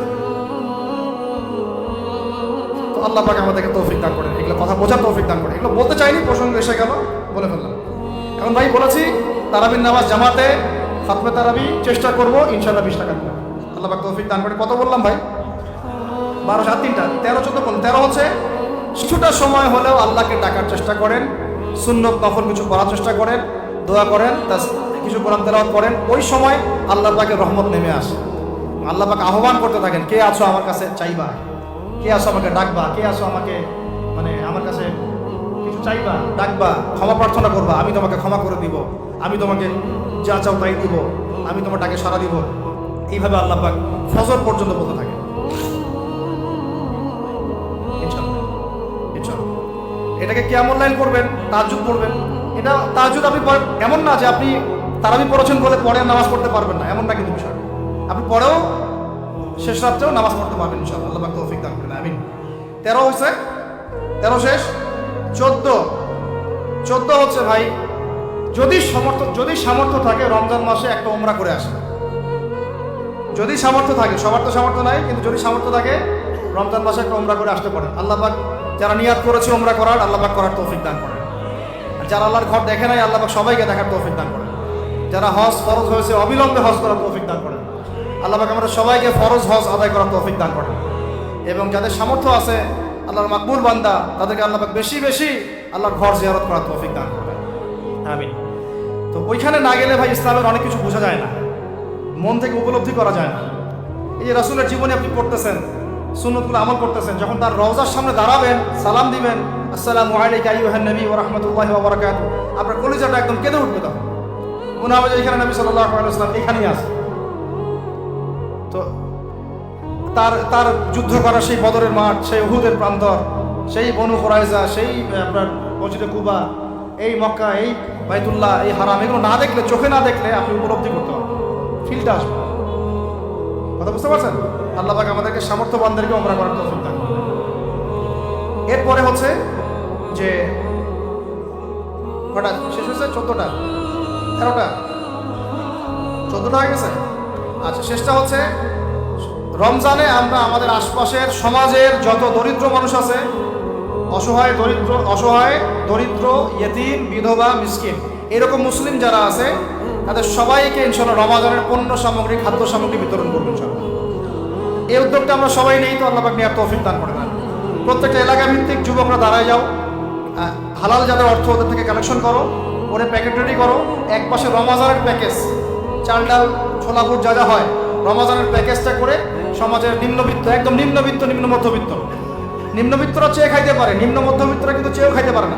তো আল্লাহ পাক আমাদেরকে তৌফিক দান করেন, এগুলো কথা বোঝার তৌফিক দান করেন। এগুলো বলতে চাইনি, প্রসঙ্গ এসে গেল, বলে ফেললাম। এখন ভাই বলেছি তারাবির নামাজ জামাতে খতমে তারাবি চেষ্টা করব ইনশাআল্লাহ 20 টাকা করে। আল্লাহ পাক তৌফিক দান করে। কত বললাম ভাই? 12, 7, 3টা, 13, 14 বললাম। 13 হচ্ছে কিছুটা সময় হলেও আল্লাহকে ডাকার চেষ্টা করেন, সুন্নত নফল কিছু করার চেষ্টা করেন, দোয়া করেন, কিছু কোরআন তেলাওয়াত করেন। ওই সময় আল্লাহ পাকের রহমত নেমে আসে। আল্লাহ পাক আহ্বান করতে থাকেন, কে আছো আমার কাছে চাইবা, কে আছো আমাকে ডাকবা, কে আছো আমাকে আমার কাছে কিছু চাইবা, ডাকবা, ক্ষমা প্রার্থনা করবা, আমি তোমাকে ক্ষমা করে দিব, আমি তোমাকে যা চাও তাই দিব, আমি তোমার ডাকে সাড়া দিব। এইভাবে আল্লাহ পাক ফজর পর্যন্ত বলতে থাকে। এটাকে কিয়ামুল লাইল করবেন, তাহাজ্জুদ পড়বেন। এটা তাহাজ্জুদ আপনি এমন না যে আপনি তারাবি পড়েছেন বলে পরে নামাজ পড়তে পারবেন না, এমন না কিন্তু বিষয়। আপনি পরেও শেষ রাত্রেও নামাজ পড়তে পারবেন ইনশাআল্লাহ। আল্লাহ পাক তৌফিক দান করেন, আমিন। 13 হয়েছে, 13 শেষ। 14 হচ্ছে ভাই, যদি সামর্থ্য থাকে রমজান মাসে একটা উমরা করে আসে। যদি সামর্থ্য থাকে, সবার তো সামর্থ্য নাই, কিন্তু যদি সামর্থ্য থাকে রমজান মাসে একটা উমরা করে আসতে পারেন। আল্লাহ পাক যারা নিয়াত করেছে উমরা করার, আল্লাহ পাক করার তৌফিক দান করেন। আর যারা আল্লাহর ঘর দেখে নাই, আল্লাহ পাক সবাইকে দেখার তৌফিক দান করেন। যারা হজ ফরজ হয়েছে অবিলম্বে হজ করার তৌফিক দান করেন। আল্লাহ পাক আমাদের সবাইকে ফরজ হজ আদায় করার তৌফিক দান করেন। এবং যাদের সামর্থ্য আছে, আল্লাহর মাকবুল বান্দা, তাদেরকে আল্লাহ পাক বেশি বেশি আল্লাহর ঘর জিয়ারত করার তৌফিক দান করেন, আমিন। তো ওইখানে না গেলে ভাই ইসলামের অনেক কিছু বোঝা যায় না, মন থেকে উপলব্ধি করা যায় না। এই যে রাসূলের জীবনে আপনি পড়তেছেন, সুন্নতগুলো আমল করতেছেন, যখন তার রওজার সামনে দাঁড়াবেন, সালাম দিবেন, আসসালামু আলাইকা আইয়ুহান নবী ওয়া রাহমাতুল্লাহি ওয়া বারাকাতুহু, আপনার কলিজাটা একদম কেঁদে উঠবে। তখন মনে হবে যে এখানে নবী সাল্লাল্লাহু আলাইহি ওয়াসাল্লাম এখানেই আছে। তো তার যুদ্ধ করা সেই বদরের মাঠ, সেই উহুদের প্রান্তর, সেই বনু কুরাইজা, সেই আপনার মসজিদে কুবা, এই মক্কা, এই বাইতুল্লাহ, এই হারাম, এগুলো না দেখলে, চোখে না দেখলে আপনি উপলব্ধি করতে পারবেন, ফিলটা আসবে। কথা বুঝতে পারছেন? আল্লাহ পাক আমাদেরকে সামর্থ্যবানদেরকে উমরা করার তৌফিক দান করেন। এরপরে হচ্ছে যে কটা শেষ হয়েছে? 14টা, 13টা, 14টা হয়ে গেছে। আচ্ছা, শেষটা হচ্ছে রমজানে আমরা আমাদের আশপাশের সমাজের যত দরিদ্র মানুষ আছে, অসহায় দরিদ্র ইয়েতিম, বিধবা, মিসকিন, এরকম মুসলিম যারা আছে, তাদের সবাইকে ইনশাআল্লাহ রমজানের পণ্য সামগ্রী, খাদ্য সামগ্রী বিতরণ করবেন ইনশাআল্লাহ। এই উদ্যোগটা আমরা সবাই নেই, তো আল্লাহ পাক নেওয়ার তৌফিক দান করে দেন। প্রত্যেকটা এলাকা ভিত্তিক যুবকরা দাঁড়ায় যাও, হালাল যাদের অর্থ ওদের থেকে কালেকশন করো, ওরে প্যাকেট রেডি করো। এক পাশে রমজানের প্যাকেজ, চাল ডাল ছোলা বুট যা যা হয়, রমজানের প্যাকেজটা করে সমাজের নিম্নবিত্ত, একদম নিম্নবিত্ত, নিম্ন মধ্যবিত্তরা চেয়ে খাইতে পারে, নিম্ন মধ্যবিত্তরা কিন্তু চেয়েও খাইতে পারে না,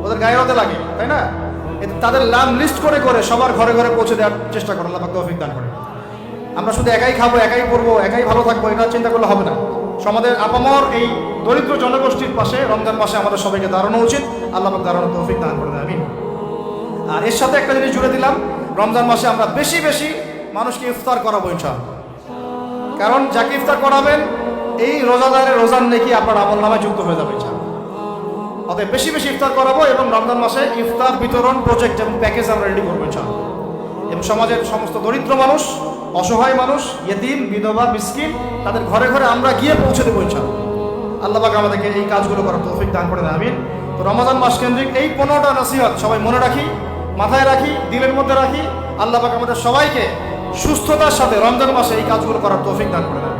ওদের গায়ে হতে লাগে, তাই না? তাদের নাম লিস্ট করে করে সবার ঘরে ঘরে পৌঁছে দেওয়ার চেষ্টা করো। আল্লাহ পাক তৌফিক দান করে। আমরা শুধু একাই খাবো, একাই পড়বো, একাই ভালো থাকবো, এটা চিন্তা করলে হবে না। সমাজের আপামর এই দরিদ্র জনগোষ্ঠীর পাশে রমজান মাসে আমাদের সবাইকে দাঁড়ানো উচিত। আল্লাহ পাক দাঁড়ানোর তৌফিক দান করে দেন, আমিন। আর এর সাথে একটা জিনিস জুড়ে দিলাম, রমজান মাসে আমরা বেশি বেশি মানুষকে ইফতার করাবো ইনশাআল্লাহ। কারণ যাকে ইফতার করাবেন এই রোজাদারের রোজার নেকি আপনার আমল নামায় যুক্ত হয়ে যাবে ইনশাআল্লাহ। অতএব বেশি বেশি ইফতার করাবো এবং রমজান মাসে ইফতার বিতরণ প্রজেক্ট এবং প্যাকেজ আমরা রেডি করবো ইনশাআল্লাহ। এবং সমাজের সমস্ত দরিদ্র মানুষ, অসহায় মানুষ, ইয়েতিম, বিধবা, মিসকিন তাদের ঘরে ঘরে আমরা গিয়ে পৌঁছে দেবো ইনশাআল্লাহ। আল্লাহ পাক আমাদেরকে এই কাজগুলো করার তৌফিক দান করে দেন, আমিন। তো রমজান মাস কেন্দ্রিক এই 15টা নসিহত সবাই মনে রাখি, মাথায় রাখি, দিলের মধ্যে রাখি। আল্লাহ পাক আমাদের সবাইকে সুস্থতার সাথে রমজান মাসে এই কাজগুলো করার তৌফিক দান করে দেন।